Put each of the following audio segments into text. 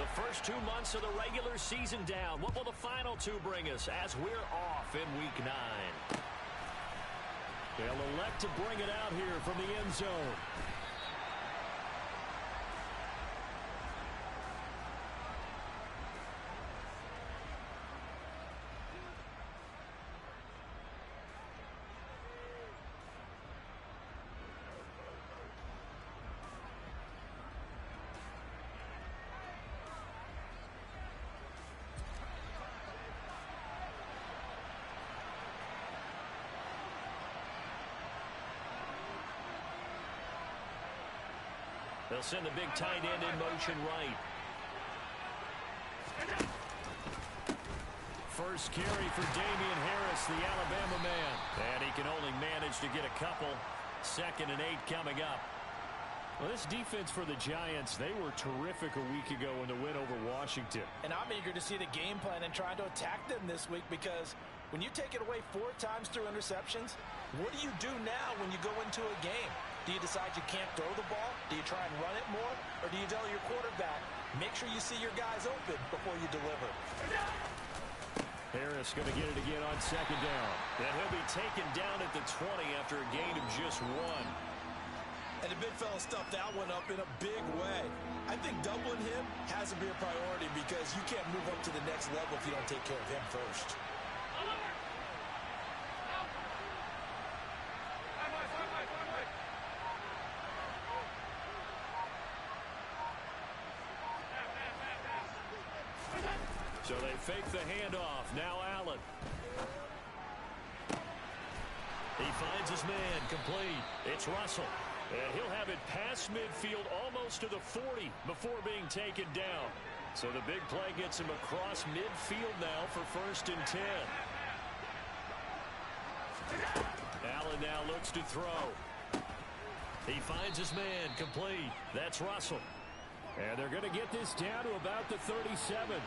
The first 2 months of the regular season down. What will the final two bring us as we're off in Week 9? They'll elect to bring it out here from the end zone. They'll send the big tight end in motion right. First carry for Damian Harris, the Alabama man. And he can only manage to get a couple. 2nd and 8 coming up. Well, this defense for the Giants, they were terrific a week ago in the win over Washington. And I'm eager to see the game plan and trying to attack them this week, because when you take it away 4 times through interceptions, what do you do now when you go into a game? Do you decide you can't throw the ball? Do you try and run it more? Or do you tell your quarterback, make sure you see your guys open before you deliver? Harris going to get it again on 2nd down. And he'll be taken down at the 20 after a gain of just 1. And the big fella stuffed that one up in a big way. I think doubling him has to be a priority, because you can't move up to the next level if you don't take care of him first. So they fake the handoff. Now Allen. He finds his man, complete. It's Russell. And he'll have it past midfield almost to the 40 before being taken down. So the big play gets him across midfield now for 1st and 10. Allen now looks to throw. He finds his man, complete. That's Russell. And they're going to get this down to about the 37.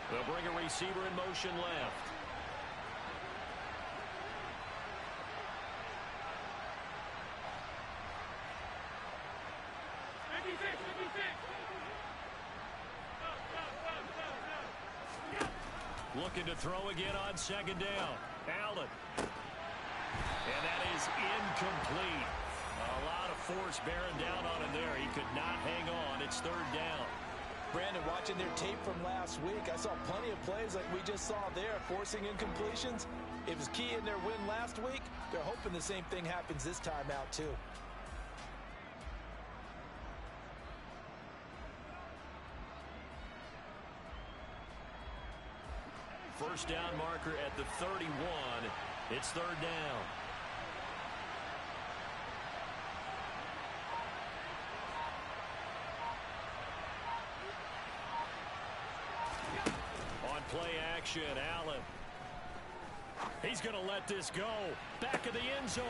They'll bring a receiver in motion left. Looking to throw again on 2nd down. Allen. And that is incomplete. A lot of force bearing down on him there. He could not hang on. It's 3rd down. Brandon, watching their tape from last week, I saw plenty of plays like we just saw there, forcing incompletions. It was key in their win last week. They're hoping the same thing happens this time out, too. First down marker at the 31. It's 3rd down. On play action, Allen. He's going to let this go. Back of the end zone.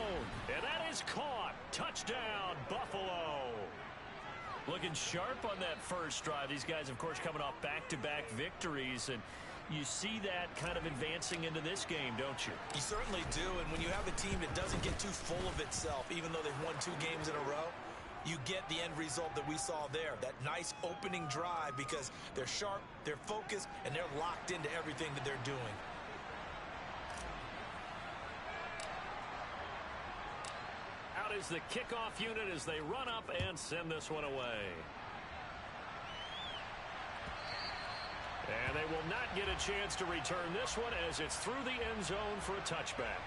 And that is caught. Touchdown, Buffalo. Looking sharp on that first drive. These guys, of course, coming off back-to-back victories. And you see that kind of advancing into this game, don't you? You certainly do. And when you have a team that doesn't get too full of itself, even though they've won 2 games in a row, you get the end result that we saw there. That nice opening drive, because they're sharp, they're focused, and they're locked into everything that they're doing. Out is the kickoff unit as they run up and send this one away. And they will not get a chance to return this one, as it's through the end zone for a touchback.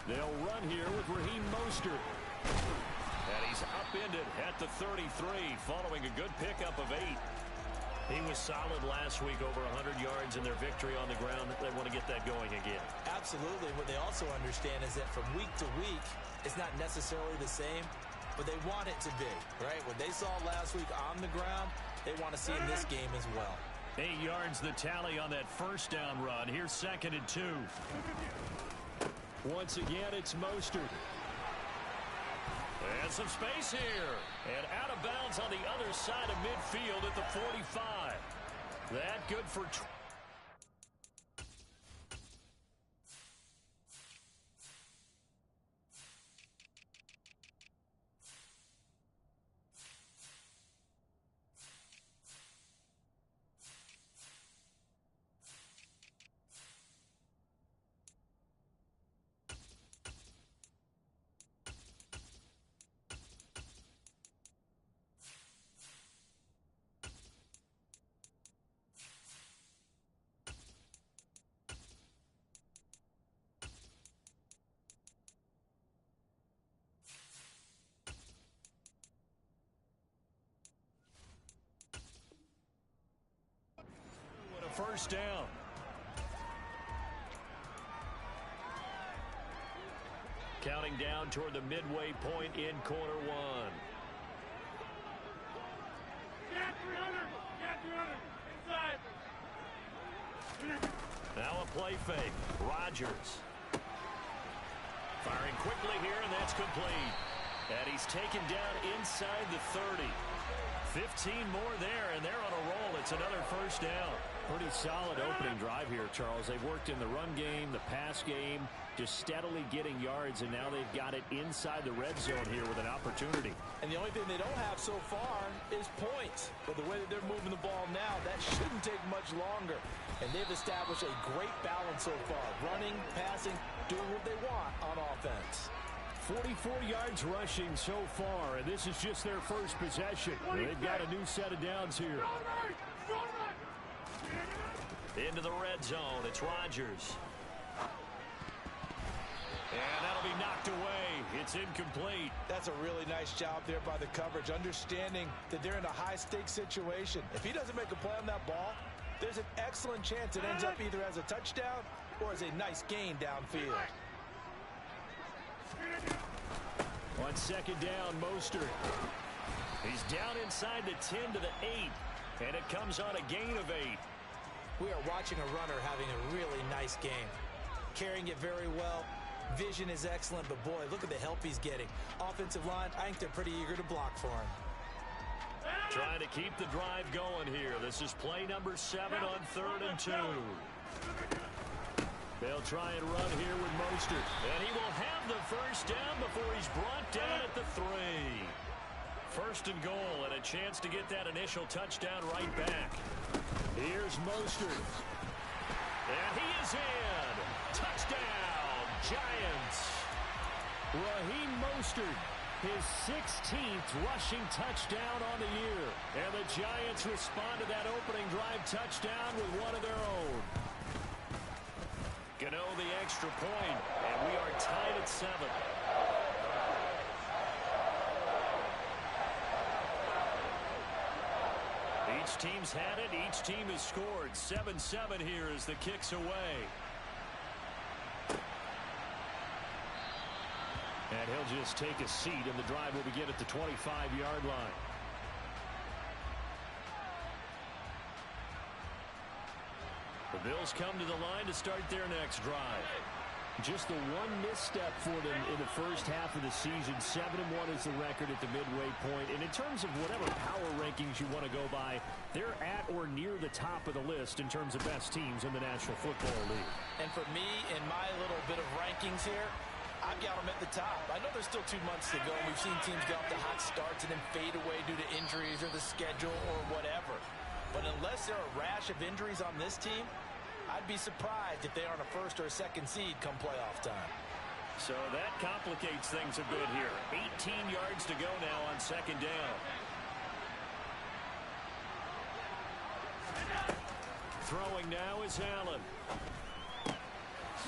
They'll run here with Raheem Mostert. And he's upended at the 33 following a good pickup of 8. He was solid last week, over 100 yards in their victory on the ground. They want to get that going again. Absolutely. What they also understand is that from week to week, it's not necessarily the same, but they want it to be, right? What they saw last week on the ground, they want to see in this game as well. 8 yards the tally on that first down run. Here's 2nd and 2. Once again, it's Mostert. And some space here. And out of bounds on the other side of midfield at the 45. That good for... First down. Counting down toward the midway point in quarter one. Get 300! Get 300! Inside! Now a play fake. Rodgers. Firing quickly here, and that's complete. And he's taken down inside the 30. 15 more there, and they're on a roll. It's another first down. Pretty solid opening drive here, Charles. They've worked in the run game, the pass game, just steadily getting yards, and now they've got it inside the red zone here with an opportunity. And the only thing they don't have so far is points. But the way that they're moving the ball now, that shouldn't take much longer. And they've established a great balance so far. Running, passing, doing what they want on offense. 44 yards rushing so far, and this is just their first possession. They've got a new set of downs here. Into the red zone, it's Rodgers. And that'll be knocked away. It's incomplete. That's a really nice job there by the coverage, understanding that they're in a high-stakes situation. If he doesn't make a play on that ball, there's an excellent chance it ends up either as a touchdown or as a nice gain downfield. On second down, Mostert. He's down inside the 10 to the 8, and it comes on a gain of 8. We are watching a runner having a really nice game. Carrying it very well. Vision is excellent, but boy, look at the help he's getting. Offensive line, I think they're pretty eager to block for him. Trying to keep the drive going here. This is play number 7 on 3rd and 2. They'll try and run here with Mostert. And he will have the first down before he's brought down at the 3. First and goal, and a chance to get that initial touchdown right back. Here's Mostert. And he is in. Touchdown, Giants. Raheem Mostert, his 16th rushing touchdown on the year. And the Giants respond to that opening drive touchdown with one of their own. Gano the extra point, and we are tied at 7. Each team's had it. Each team has scored. 7-7 here as the kick's away. And he'll just take a seat, and the drive will begin at the 25-yard line. The Bills come to the line to start their next drive. Just the one misstep for them in the first half of the season. 7-1 is the record at the midway point. And in terms of whatever power rankings you want to go by, they're at or near the top of the list in terms of best teams in the National Football League. And for me, in my little bit of rankings here, I've got them at the top. I know there's still 2 months to go. We've seen teams get off to hot starts and then fade away due to injuries or the schedule or whatever. But unless there are a rash of injuries on this team, I'd be surprised if they aren't a first or a second seed come playoff time. So that complicates things a bit here. 18 yards to go now on second down. Throwing now is Allen.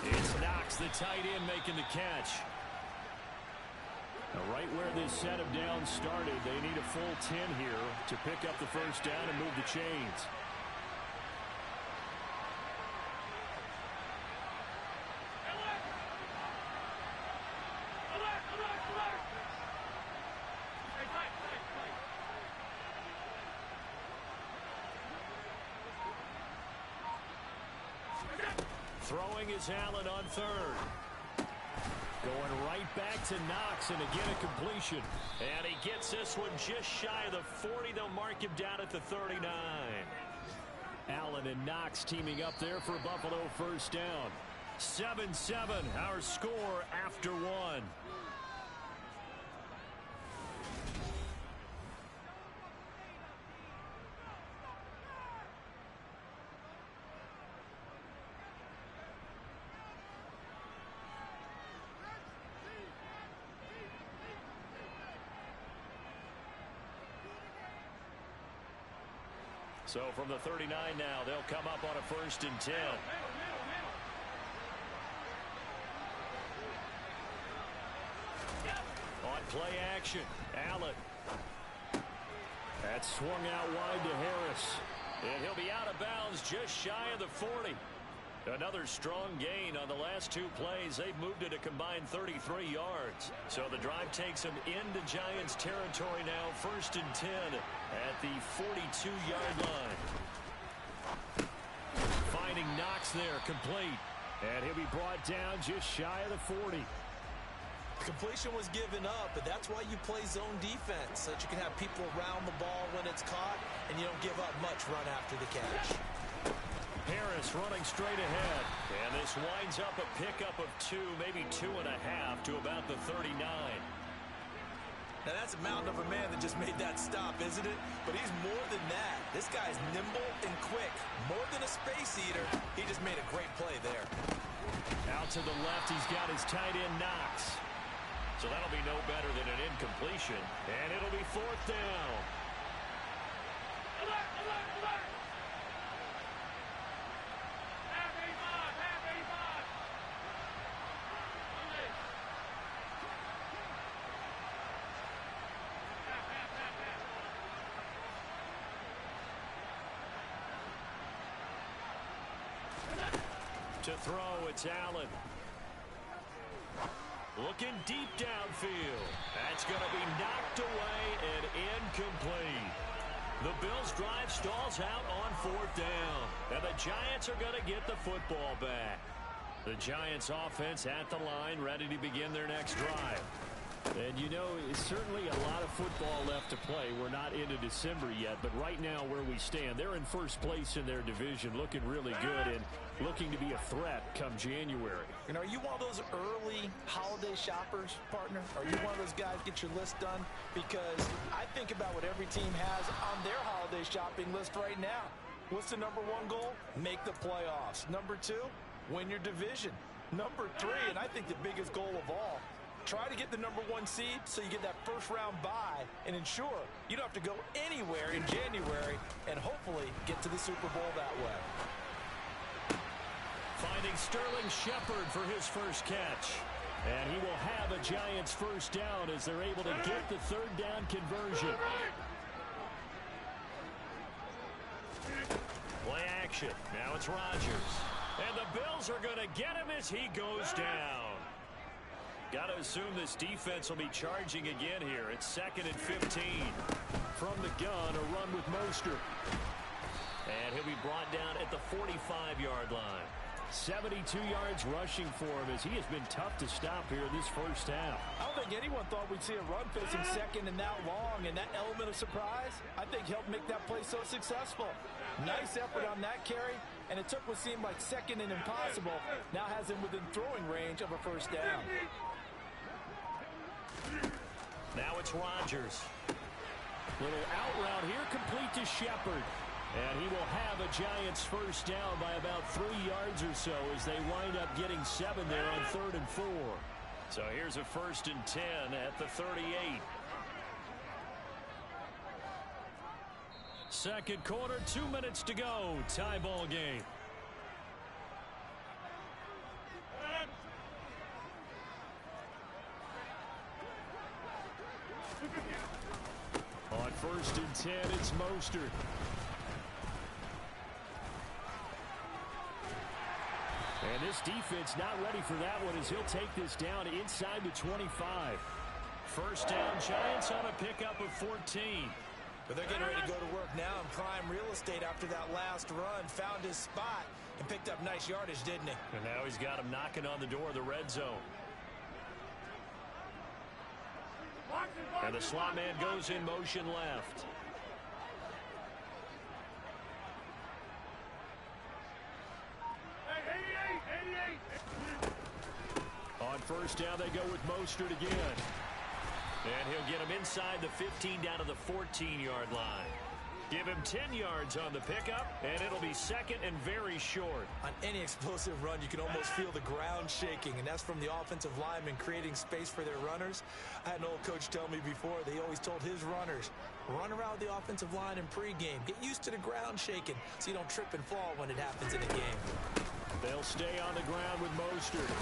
It's Knox, the tight end, making the catch. Now right where this set of downs started, they need a full 10 here to pick up the first down and move the chains. Throwing is Allen on third. Going right back to Knox, and again a completion. And he gets this one just shy of the 40. They'll mark him down at the 39. Allen and Knox teaming up there for Buffalo first down. 7-7, our score after one. So from the 39 now, they'll come up on a 1st and 10. On play action, Allen. That's swung out wide to Harris. And he'll be out of bounds just shy of the 40. Another strong gain on the last 2 plays. They've moved it a combined 33 yards. So the drive takes them into Giants territory now. 1st and 10 at the 42-yard line. Finding Knox there, complete. And he'll be brought down just shy of the 40. Completion was given up, but that's why you play zone defense, so that you can have people around the ball when it's caught, and you don't give up much run after the catch. Harris running straight ahead. And this winds up a pickup of 2, maybe 2.5 to about the 39. Now that's a mountain of a man that just made that stop, isn't it? But he's more than that. This guy's nimble and quick. More than a space eater. He just made a great play there. Out to the left, he's got his tight end Knox. So that'll be no better than an incompletion. And it'll be 4th down. Alert, alert, alert! To throw, it's Allen. Looking deep downfield. That's going to be knocked away and incomplete. The Bills' drive stalls out on 4th down. And the Giants are going to get the football back. The Giants' offense at the line, ready to begin their next drive. And, you know, it's certainly a lot of football left to play. We're not into December yet, but right now where we stand, they're in first place in their division, looking really good and looking to be a threat come January. And are you one of those early holiday shoppers, partner? Are you one of those guys get your list done? Because I think about what every team has on their holiday shopping list right now. What's the number 1 goal? Make the playoffs. Number 2, win your division. Number 3, and I think the biggest goal of all, try to get the number 1 seed so you get that first-round bye and ensure you don't have to go anywhere in January and hopefully get to the Super Bowl that way. Finding Sterling Shepard for his first catch. And he will have a Giants first down as they're able to get the 3rd down conversion. Play action. Now it's Rodgers. And the Bills are going to get him as he goes down. Got to assume this defense will be charging again here. It's 2nd and 15. From the gun, a run with Mostert. And he'll be brought down at the 45-yard line. 72 yards rushing for him as he has been tough to stop here in this first half. I don't think anyone thought we'd see a run facing 2nd and that long, and that element of surprise, I think, helped make that play so successful. Nice effort on that carry, and it took what seemed like 2nd and impossible, now has him within throwing range of a first down. Now it's Rodgers. Little out route here, complete to Shepard. And he will have a Giants first down by about 3 yards or so as they wind up getting 7 there on 3rd and 4. So here's a 1st and 10 at the 38. Second quarter, 2 minutes to go. Tie ball game. On 1st and 10, it's Mostert. And this defense not ready for that one as he'll take this down inside the 25. First down, Giants on a pickup of 14. But they're getting ready to go to work now in prime real estate after that last run, found his spot, and picked up nice yardage, didn't he? And now he's got him knocking on the door of the red zone. And the slot man goes in motion left. On first down, they go with Mostert again. And he'll get him inside the 15 down to the 14-yard line. Give him 10 yards on the pickup, and it'll be second and very short. On any explosive run, you can almost feel the ground shaking, and that's from the offensive linemen creating space for their runners. I had an old coach tell me before, they always told his runners, run around the offensive line in pregame. Get used to the ground shaking so you don't trip and fall when it happens in a game. They'll stay on the ground with Mostert.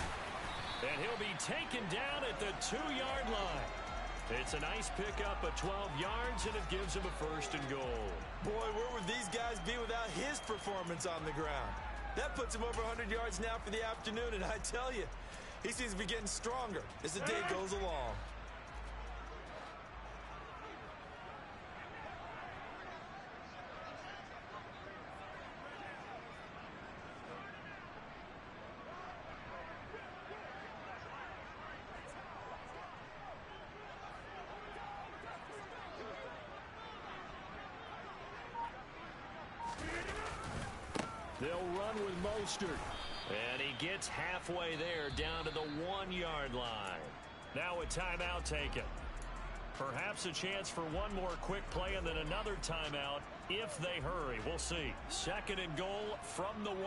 And he'll be taken down at the 2-yard line. It's a nice pickup of 12 yards, and it gives him a first and goal. Boy, where would these guys be without his performance on the ground? That puts him over 100 yards now for the afternoon, and I tell you, he seems to be getting stronger as the day goes along. They'll run with Mostert. And he gets halfway there down to the 1-yard line. Now a timeout taken. Perhaps a chance for one more quick play and then another timeout if they hurry. We'll see. Second and goal from the 1.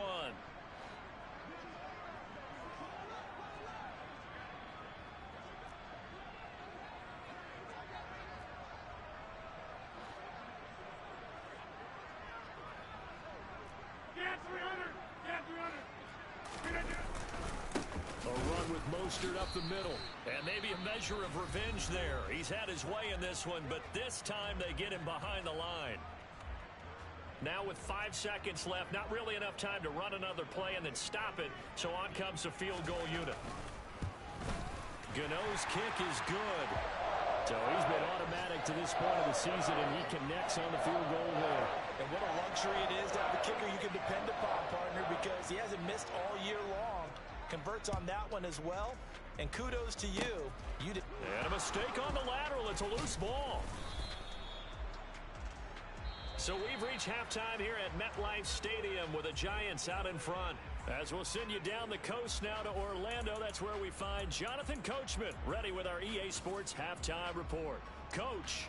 Mostert up the middle, and maybe a measure of revenge there. He's had his way in this one, but this time they get him behind the line. Now with 5 seconds left, not really enough time to run another play and then stop it, so on comes the field goal unit. Gano's kick is good. So he's been automatic to this point of the season, and he connects on the field goal there. And what a luxury it is to have a kicker you can depend upon, partner, because he hasn't missed all year long. Converts on that one as well, and kudos to you. And a mistake on the lateral. It's a loose ball. So we've reached halftime here at MetLife Stadium with the Giants out in front. As we'll send you down the coast now to Orlando, that's where we find Jonathan Coachman ready with our EA Sports Halftime Report. Coach.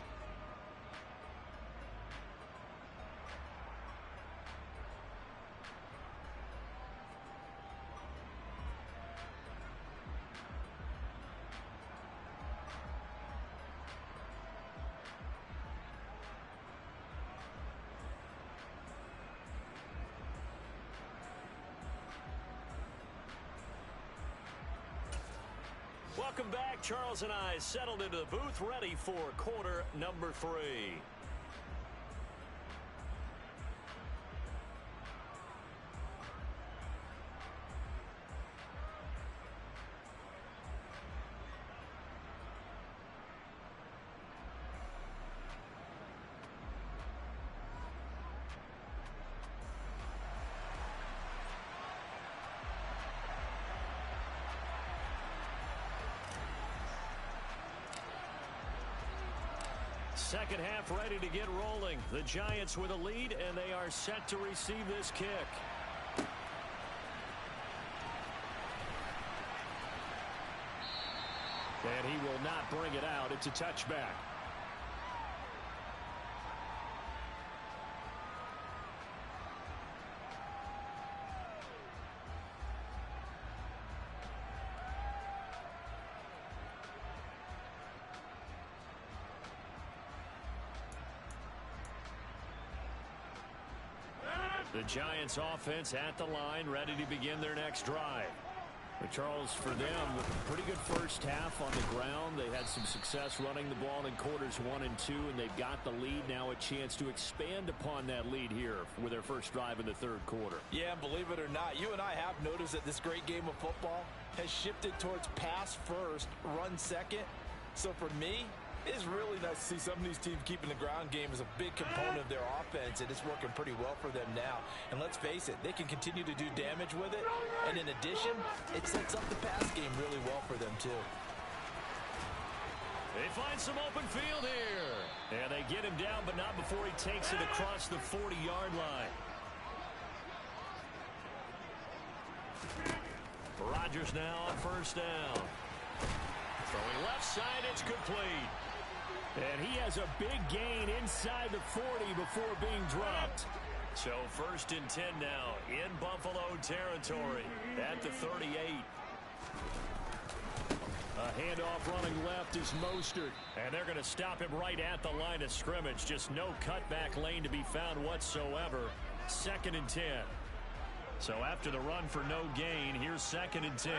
Welcome back. Charles and I settled into the booth, ready for quarter number 3. Second half ready to get rolling. The Giants with a lead, and they are set to receive this kick. And he will not bring it out. It's a touchback. The Giants offense at the line, ready to begin their next drive. But Charles, for them, pretty good first half on the ground. They had some success running the ball in quarters 1 and 2, and they've got the lead now, a chance to expand upon that lead here with their first drive in the third quarter. Yeah, and believe it or not, you and I have noticed that this great game of football has shifted towards pass first, run second. So for me, It's really nice to see some of these teams keeping the ground game as a big component of their offense, and it's working pretty well for them now. And let's face it, they can continue to do damage with it. And in addition, it sets up the pass game really well for them, too. They find some open field here. And they get him down, but not before he takes it across the 40-yard line. Rodgers now on first down. Throwing left side, it's complete. And he has a big gain inside the 40 before being dropped. So first and 10 now in Buffalo territory at the 38. A handoff running left is Mostert. And they're going to stop him right at the line of scrimmage. Just no cutback lane to be found whatsoever. Second and 10. So after the run for no gain, here's second and 10.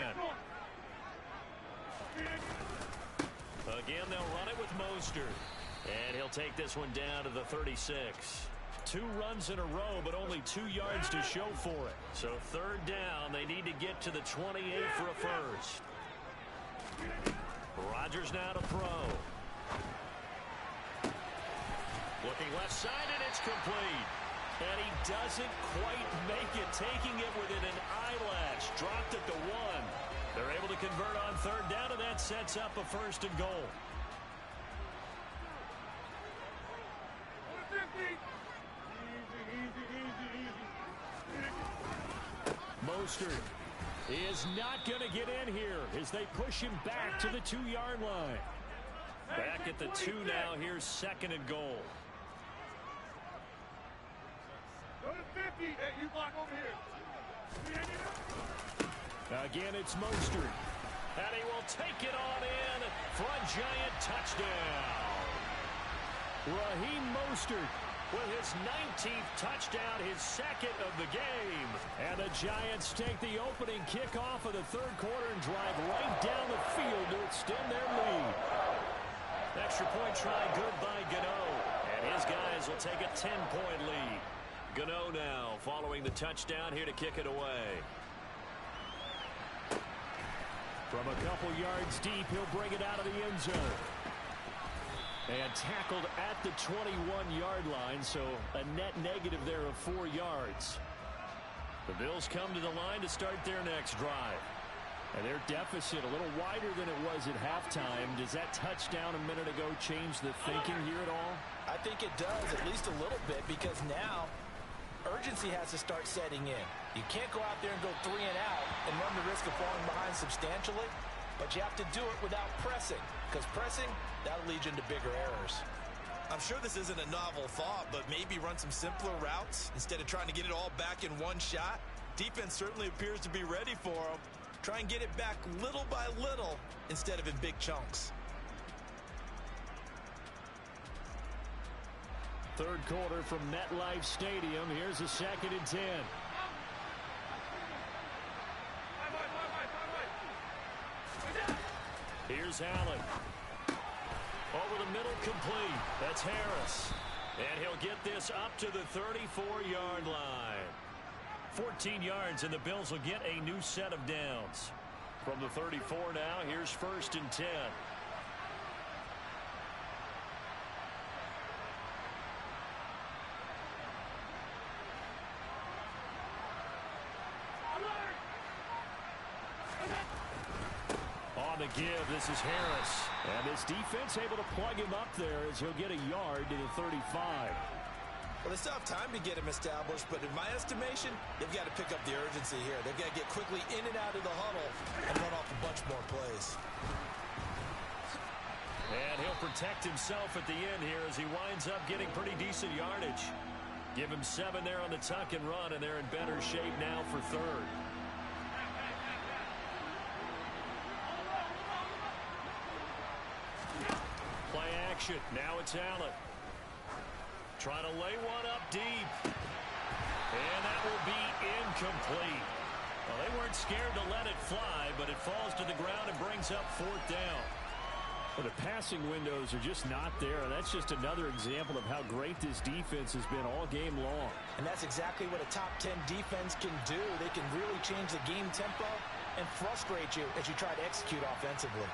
Again, they'll run it with Mostert. And he'll take this one down to the 36. 2 runs in a row, but only 2 yards to show for it. So third down, they need to get to the 28 for a first. Rodgers now to throw. Looking left side, and it's complete. And he doesn't quite make it, taking it within an eyelash. Dropped it to 1. They're able to convert on third down, and that sets up a first and goal. Mostert is not going to get in here as they push him back to the 2-yard line. Back at the 2 now. Here's second and goal. Go to 50. Hey, you block over here. Again, it's Mostert. And he will take it on in for a giant touchdown. Raheem Mostert with his 19th touchdown, his second of the game. And the Giants take the opening kickoff of the third quarter and drive right down the field to extend their lead. Extra point try good by Gano. And his guys will take a 10-point lead. Gano now following the touchdown here to kick it away. From a couple yards deep, he'll bring it out of the end zone. And tackled at the 21-yard line, so a net negative there of 4 yards. The Bills come to the line to start their next drive. And their deficit a little wider than it was at halftime. Does that touchdown a minute ago change the thinking here at all? I think it does, at least a little bit, because now urgency has to start setting in. You can't go out there and go 3 and out and run the risk of falling behind substantially, but you have to do it without pressing, because pressing, that'll lead you into bigger errors. I'm sure this isn't a novel thought, but maybe run some simpler routes instead of trying to get it all back in one shot. Defense certainly appears to be ready for them. Try and get it back little by little instead of in big chunks. Third quarter from MetLife Stadium. Here's a second and 10. Here's Allen. Over the middle, complete. That's Harris. And he'll get this up to the 34-yard line. 14 yards, and the Bills will get a new set of downs. From the 34 now, here's first and 10. On the give, this is Harris. And this defense able to plug him up there as he'll get a yard to the 35. Well, they still have time to get him established, but in my estimation, they've got to pick up the urgency here. They've got to get quickly in and out of the huddle and run off a bunch more plays. And he'll protect himself at the end here as he winds up getting pretty decent yardage. Give him 7 there on the tuck and run, and they're in better shape now for third. Play action. Now it's Allen. Trying to lay one up deep. And that will be incomplete. Well, they weren't scared to let it fly, but it falls to the ground and brings up fourth down. Well, the passing windows are just not there. And that's just another example of how great this defense has been all game long. And that's exactly what a top 10 defense can do. They can really change the game tempo and frustrate you as you try to execute offensively.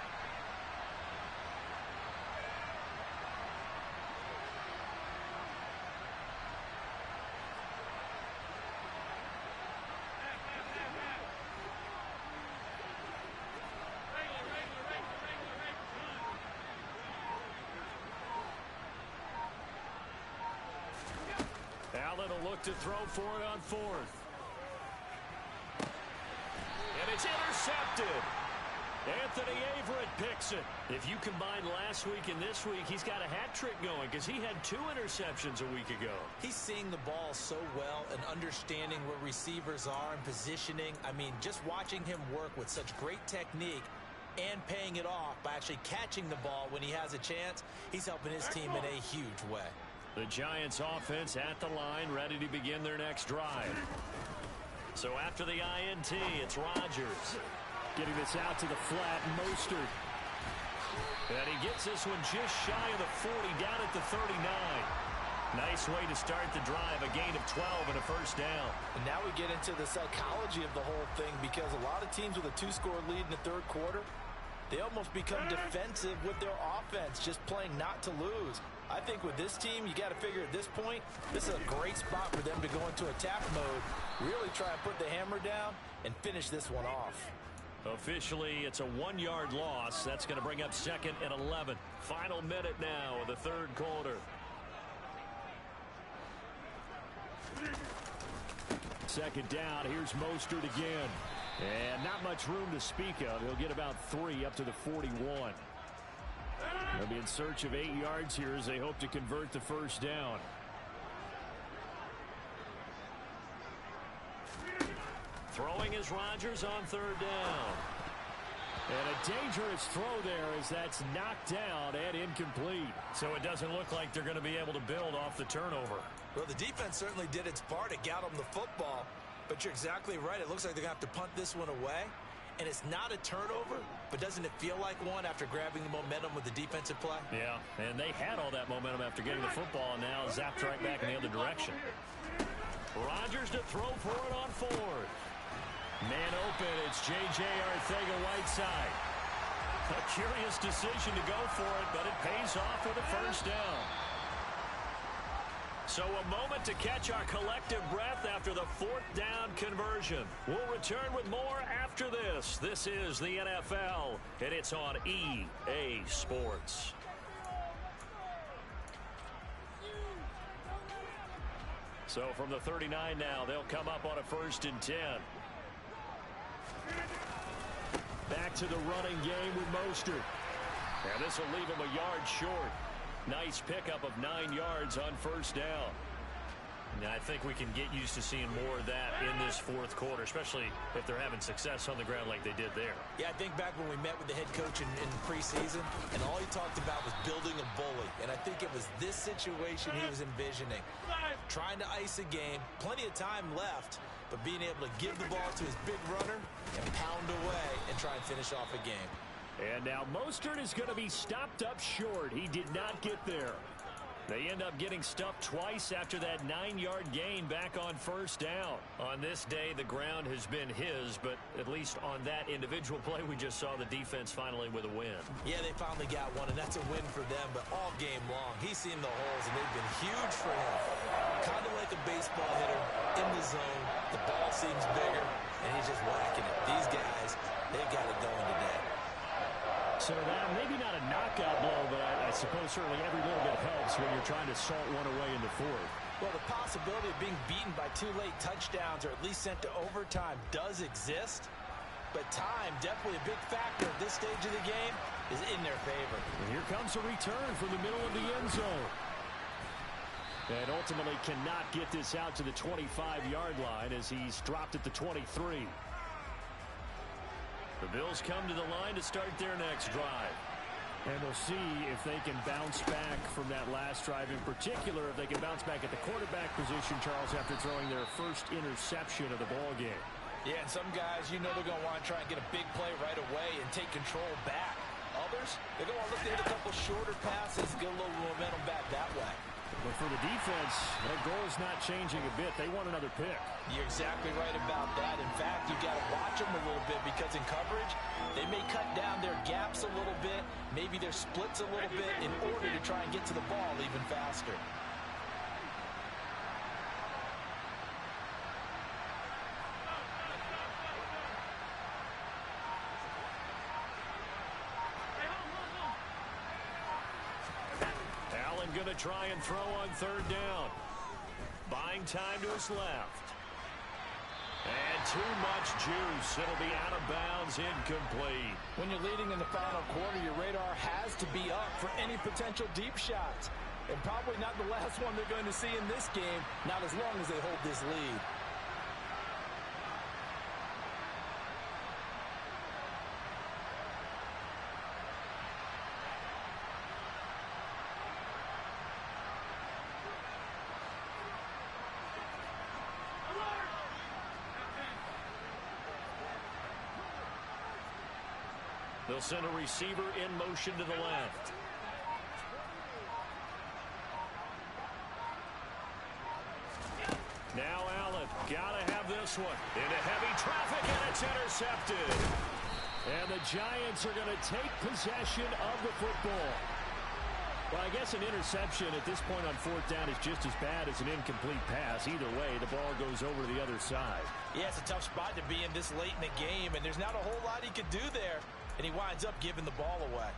Allen will look to throw for it on fourth. And it's intercepted. Anthony Averett picks it. If you combine last week and this week, he's got a hat trick going because he had 2 interceptions a week ago. He's seeing the ball so well and understanding where receivers are and positioning. I mean, just watching him work with such great technique and paying it off by actually catching the ball when he has a chance, he's helping his team in a huge way. The Giants offense at the line, ready to begin their next drive. So after the INT, it's Rodgers. Getting this out to the flat, Mostert. And he gets this one just shy of the 40, down at the 39. Nice way to start the drive, a gain of 12 and a first down. And now we get into the psychology of the whole thing, because a lot of teams with a 2-score lead in the third quarter, they almost become defensive with their offense, just playing not to lose. I think with this team, you got to figure at this point, this is a great spot for them to go into attack mode, really try and put the hammer down and finish this one off. Officially, it's a 1-yard loss. That's going to bring up 2nd and 11. Final minute now of the third quarter. Second down. Here's Mostert again. And not much room to speak of. He'll get about 3 up to the 41. They'll be in search of 8 yards here as they hope to convert the first down. Throwing is Rodgers on third down. And a dangerous throw there as that's knocked down and incomplete. So it doesn't look like they're going to be able to build off the turnover. Well, the defense certainly did its part to get them the football. But you're exactly right. It looks like they're going to have to punt this one away. And it's not a turnover, but doesn't it feel like one after grabbing the momentum with the defensive play? Yeah, and they had all that momentum after getting the football, and now zapped right back in the other direction. Rodgers to throw for it on fourth. Man open, it's J.J. Arcega-Whiteside. A curious decision to go for it, but it pays off for the first down. So a moment to catch our collective breath after the 4th down conversion. We'll return with more after this. This is the NFL, and it's on EA Sports. So from the 39 now, they'll come up on a 1st and 10. Back to the running game with Mostert. And this will leave him a yard short. Nice pickup of 9 yards on first down. Now, I think we can get used to seeing more of that in this 4th quarter, especially if they're having success on the ground like they did there. Yeah, I think back when we met with the head coach in preseason, and all he talked about was building a bully. And I think it was this situation he was envisioning. Trying to ice a game, plenty of time left, but being able to give the ball to his big runner and pound away and try and finish off a game. And now Mostert is going to be stopped up short. He did not get there. They end up getting stuffed twice after that 9-yard gain back on first down. On this day, the ground has been his, but at least on that individual play, we just saw the defense finally with a win. Yeah, they finally got one, and that's a win for them, but all game long, he's seen the holes, and they've been huge for him. Kind of like a baseball hitter in the zone. The ball seems bigger, and he's just whacking it. These guys, they've got it going today. So that maybe not a knockout blow, but I suppose certainly every little bit helps when you're trying to salt one away in the 4th. Well, the possibility of being beaten by 2 late touchdowns or at least sent to overtime does exist, but time, definitely a big factor at this stage of the game, is in their favor. And here comes a return from the middle of the end zone. And ultimately cannot get this out to the 25-yard line as he's dropped at the 23. The Bills come to the line to start their next drive. And we'll see if they can bounce back from that last drive. In particular, if they can bounce back at the quarterback position, Charles, after throwing their first interception of the ball game. Yeah, and some guys, you know they're going to want to try and get a big play right away and take control back. Others, they're going to want to look to hit a couple shorter passes, get a little momentum back that way. But for the defense, their goal is not changing a bit. They want another pick. You're exactly right about that. In fact, you've got to watch them a little bit because in coverage, they may cut down their gaps a little bit, maybe their splits a little bit in order to try and get to the ball even faster. Allen going to try and throw on third down. Buying time to his left. And too much juice. It'll be out of bounds, incomplete. When you're leading in the final quarter, your radar has to be up for any potential deep shots. And probably not the last one they're going to see in this game, not as long as they hold this lead. They'll send a receiver in motion to the left. Now Allen, gotta have this one. Into heavy traffic, and it's intercepted. And the Giants are going to take possession of the football. Well, I guess an interception at this point on fourth down is just as bad as an incomplete pass. Either way, the ball goes over to the other side. Yeah, it's a tough spot to be in this late in the game, and there's not a whole lot he could do there. And he winds up giving the ball away.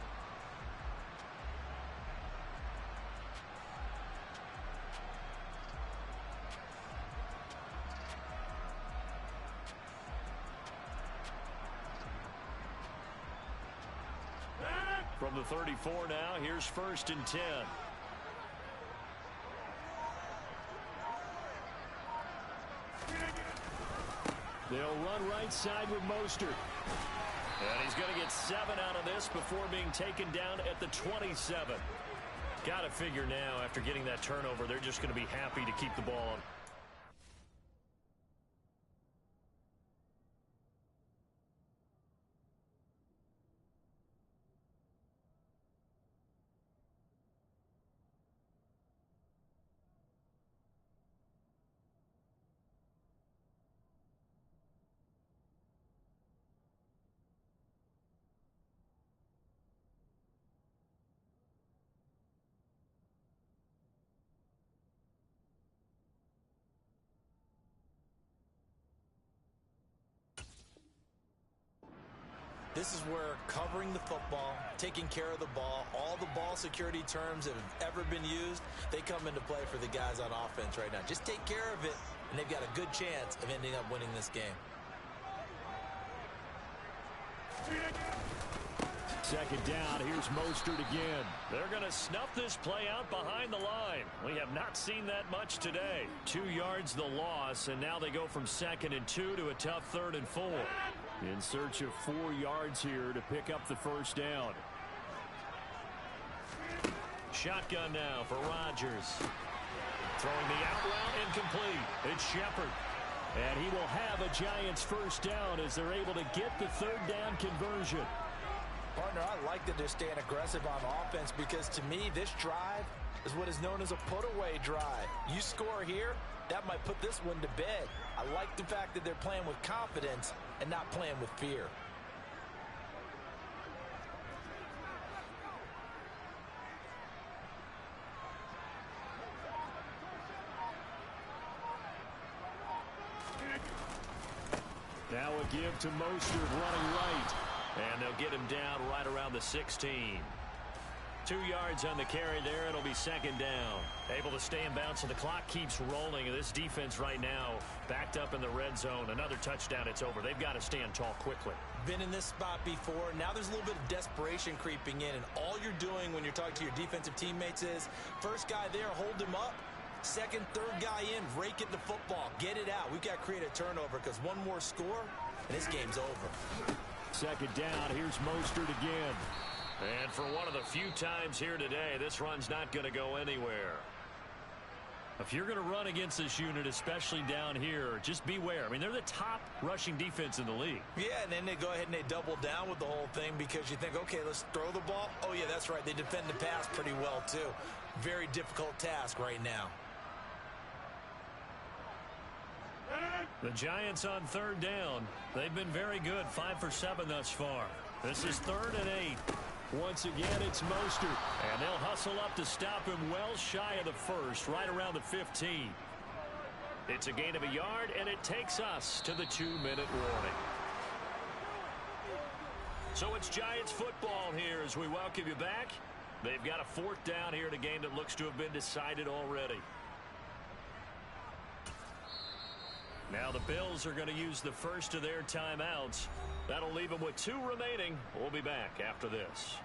From the 34 now, here's 1st and 10. They'll run right side with Mostert. And he's going to get 7 out of this before being taken down at the 27. Got to figure now, after getting that turnover, they're just going to be happy to keep the ball on. This is where covering the football, taking care of the ball, all the ball security terms that have ever been used, they come into play for the guys on offense right now. Just take care of it, and they've got a good chance of ending up winning this game. Second down, here's Mostert again. They're going to snuff this play out behind the line. We have not seen that much today. 2 yards the loss, and now they go from 2nd and 2 to a tough 3rd and 4. In search of 4 yards here to pick up the first down. Shotgun now for Rodgers. Throwing the out route incomplete. It's Shepard. And he will have a Giants first down as they're able to get the 3rd down conversion. Partner, I like that they're staying aggressive on offense because to me, this drive is what is known as a put-away drive. You score here, that might put this one to bed. I like the fact that they're playing with confidence and not playing with fear. Now a give to Mostert running right. And they'll get him down right around the 16. 2 yards on the carry there. It'll be 2nd down. Able to stay in bounds, so the clock keeps rolling. This defense right now backed up in the red zone. Another touchdown, it's over. They've got to stand tall quickly. Been in this spot before. Now there's a little bit of desperation creeping in. And all you're doing when you're talking to your defensive teammates is, first guy there, hold him up. Second, third guy in, rake at the football. Get it out. We've got to create a turnover because one more score, and this game's over. 2nd down, here's Mostert again. And for one of the few times here today, this run's not going to go anywhere. If you're going to run against this unit, especially down here, just beware. I mean, they're the top rushing defense in the league. Yeah, and then they go ahead and they double down with the whole thing because you think, okay, let's throw the ball. Oh, yeah, that's right. They defend the pass pretty well, too. Very difficult task right now. The Giants on 3rd down. They've been very good, 5 for 7 thus far. This is 3rd and 8. Once again, it's Mostert. And they'll hustle up to stop him well shy of the first, right around the 15. It's a gain of a yard, and it takes us to the 2-minute warning. So it's Giants football here as we welcome you back. They've got a 4th down here in a game that looks to have been decided already. Now the Bills are going to use the first of their timeouts. That'll leave them with 2 remaining. We'll be back after this.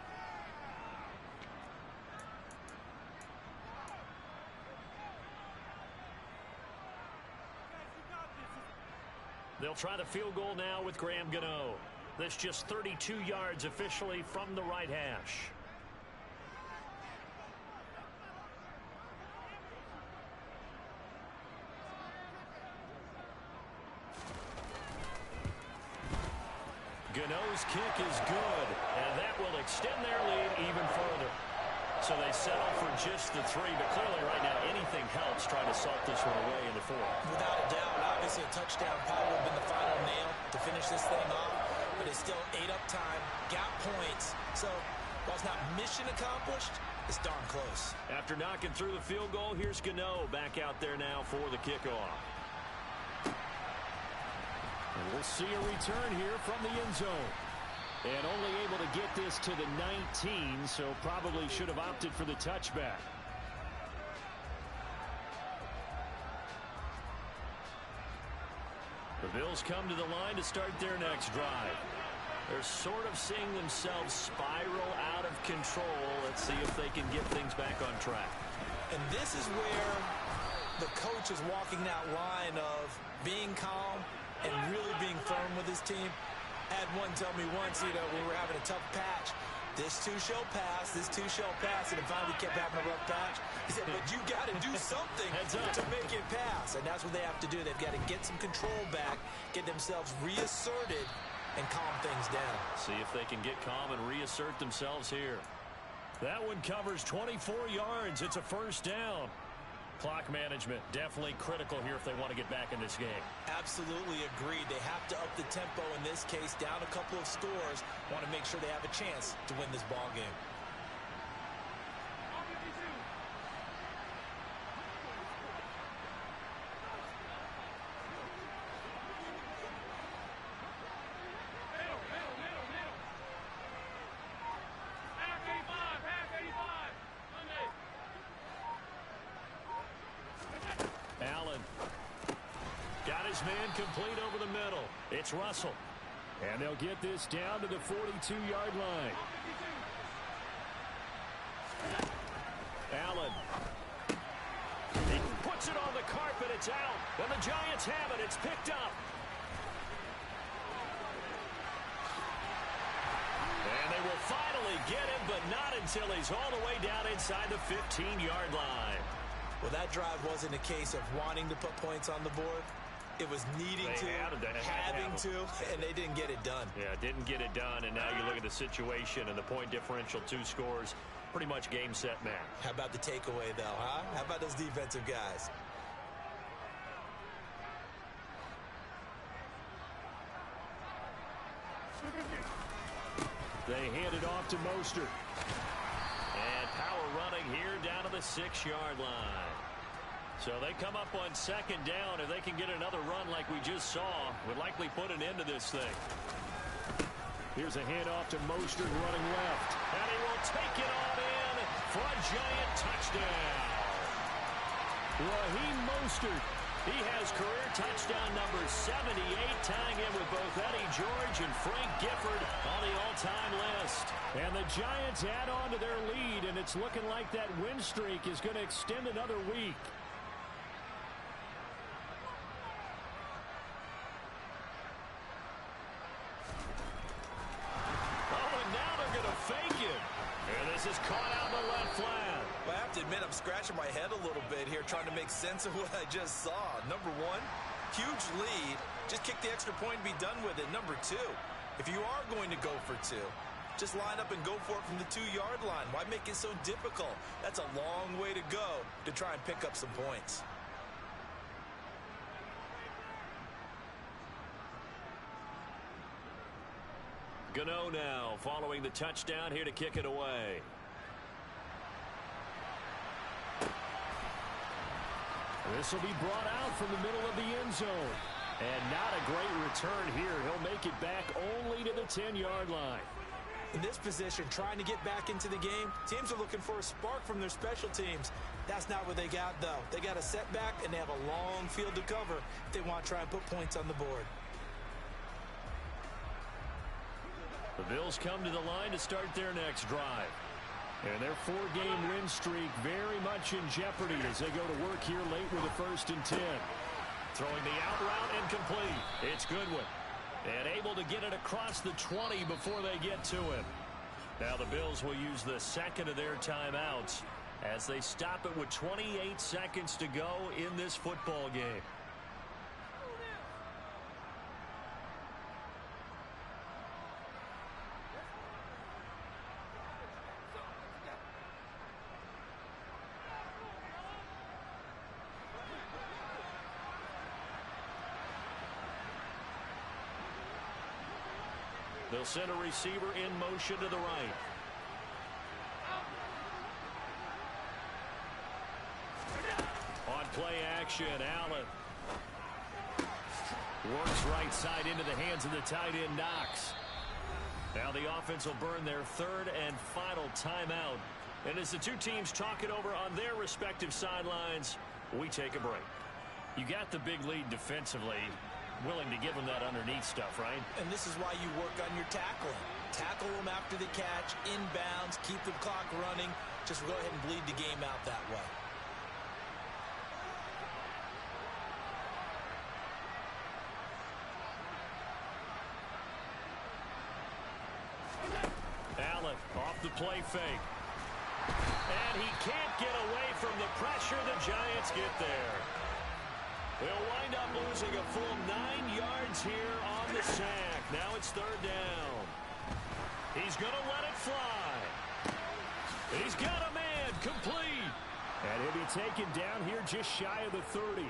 They'll try the field goal now with Graham Gano. This just 32 yards officially from the right hash. Gano's kick is good, and that will extend their lead even further. So they settle for just the 3, but clearly right now anything helps trying to salt this one away in the 4th. Without a doubt, obviously a touchdown probably would have been the final nail to finish this thing off, but it's still ate up time, got points. So while it's not mission accomplished, it's darn close. After knocking through the field goal, here's Gano back out there now for the kickoff. And we'll see a return here from the end zone. And only able to get this to the 19, so probably should have opted for the touchback. The Bills come to the line to start their next drive. They're sort of seeing themselves spiral out of control. Let's see if they can get things back on track. And this is where the coach is walking that line of being calm and really being firm with his team. Had one tell me once, we were having a tough patch. This too shall pass, this too shall pass, and then finally kept having a rough patch. He said, but you got to do something to make it pass, and that's what they have to do. They've got to get some control back, get themselves reasserted, and calm things down. See if they can get calm and reassert themselves here. That one covers 24 yards. It's a first down. Clock management definitely critical here if they want to get back in this game. Absolutely agreed. They have to up the tempo in this case, down a couple of scores. Want to make sure they have a chance to win this ball game. Man complete over the middle. It's Russell. And they'll get this down to the 42-yard line. Allen. He puts it on the carpet. It's out. And the Giants have it. It's picked up. And they will finally get him, but not until he's all the way down inside the 15-yard line. Well, that drive wasn't a case of wanting to put points on the board. It was needing to, having to, and they didn't get it done. Yeah, didn't get it done, and now you look at the situation and the point differential, 2 scores, pretty much game, set, match. How about the takeaway, though, huh? How about those defensive guys? They hand it off to Mostert. And power running here down to the 6-yard line. So they come up on second down. If they can get another run like we just saw, would likely put an end to this thing. Here's a handoff to Mostert running left. And he will take it on in for a Giant touchdown. Raheem Mostert. He has career touchdown number 78, tying in with both Eddie George and Frank Gifford on the all-time list. And the Giants add on to their lead, and it's looking like that win streak is going to extend another week. Is caught out in the left flat. Well, I have to admit, I'm scratching my head a little bit here trying to make sense of what I just saw. Number 1, huge lead. Just kick the extra point and be done with it. Number 2, if you are going to go for 2, just line up and go for it from the 2-yard line. Why make it so difficult? That's a long way to go to try and pick up some points. Gano now following the touchdown here to kick it away. This will be brought out from the middle of the end zone. And not a great return here. He'll make it back only to the 10-yard line. In this position, trying to get back into the game, teams are looking for a spark from their special teams. That's not what they got, though. They got a setback, and they have a long field to cover if they want to try and put points on the board. The Bills come to the line to start their next drive. And their 4-game win streak very much in jeopardy as they go to work here late with a 1st and 10. Throwing the out route incomplete. It's Goodwin. And able to get it across the 20 before they get to him. Now the Bills will use the second of their timeouts as they stop it with 28 seconds to go in this football game. They'll send a receiver in motion to the right. On play action, Allen. Works right side into the hands of the tight end, Knox. Now the offense will burn their 3rd and final timeout. And as the two teams talk it over on their respective sidelines, we take a break. You got the big lead defensively. Willing to give them that underneath stuff, right? And this is why you work on your tackling. Tackle them after the catch, inbounds, keep the clock running. Just go ahead and bleed the game out that way. Allen off the play fake. And he can't get away from the pressure. The Giants get there. They'll wind up losing a full 9 yards here on the sack. Now it's 3rd down. He's going to let it fly. He's got a man complete. And he'll be taken down here just shy of the 30.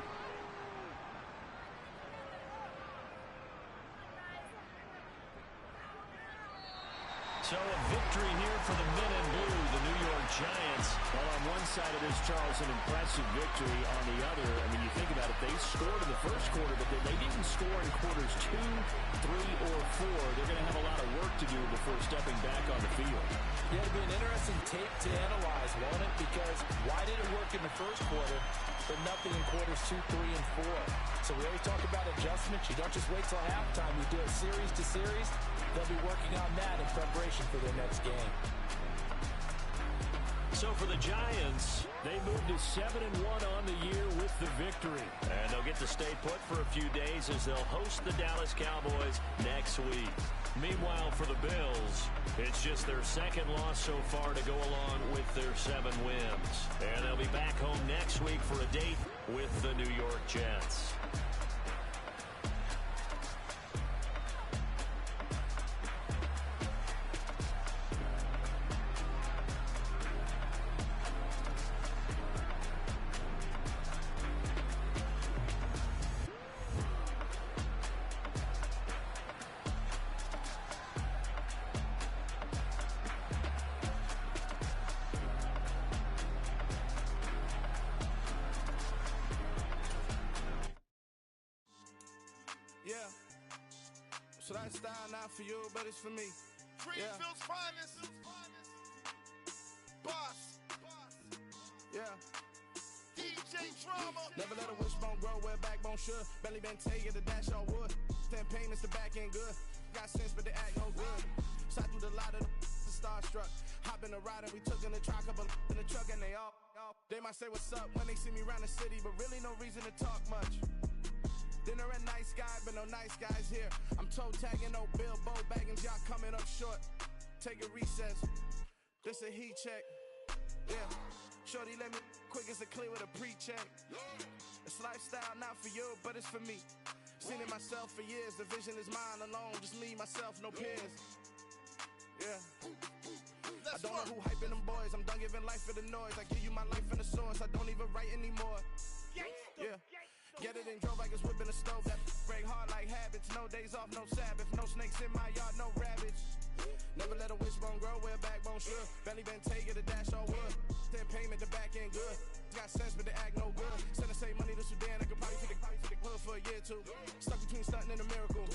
So a victory here for the men in blue, the New York Giants. Well, on one side of this, Charles, an impressive victory. On the other, I mean, you think about it, they scored in the first quarter, but they didn't score in quarters 2, 3, or 4. They're going to have a lot of work to do before stepping back on the field. Yeah, it'll be an interesting tape to analyze, won't it? Because why did it work in the first quarter, but nothing in quarters 2, 3, and 4? So we always talk about adjustments. You don't just wait till halftime. You do it series to series. They'll be working on that in preparation for their next game. So for the Giants, they moved to 7-1 on the year with the victory. And they'll get to stay put for a few days as they'll host the Dallas Cowboys next week. Meanwhile, for the Bills, it's just their 2nd loss so far to go along with their 7 wins. And they'll be back home next week for a date with the New York Jets. So that style not for you, but it's for me. Greenfield's finest. Boss. Yeah. DJ Drama. Never let a wishbone grow where backbone should. Belly been taken to dash all wood. 10 payments, the back end good. Got sense, but they act no good. Shot through the lot of the starstruck. Hop in the ride and we took in the truck, couple in the truck, and they all. They might say what's up when they see me around the city, but really no reason to talk much. Dinner a nice guy, but no nice guys here. I'm toe tagging, no Bilbo Baggins, y'all coming up short. Take a recess. This a heat check. Yeah. Shorty let me quick as a clear with a pre-check. It's lifestyle not for you, but it's for me. Seen it myself for years. The vision is mine alone. Just me, myself, no peers. Yeah. I don't know who hyping them boys. I'm done giving life for the noise. I give you my life in the source. I don't even write anymore. Yeah. Get it and drove like it's whipping a stove. That break hard like habits. No days off, no Sabbath. No snakes in my yard, no rabbits. Never let a wishbone grow where a backbone should. Belly been taken to dash all wood. 10 payment, the back end good. Got sense, but they act no good. Send the same money to Sudan. I could probably take the hood for a year or two. Stuck between stunting and a miracle.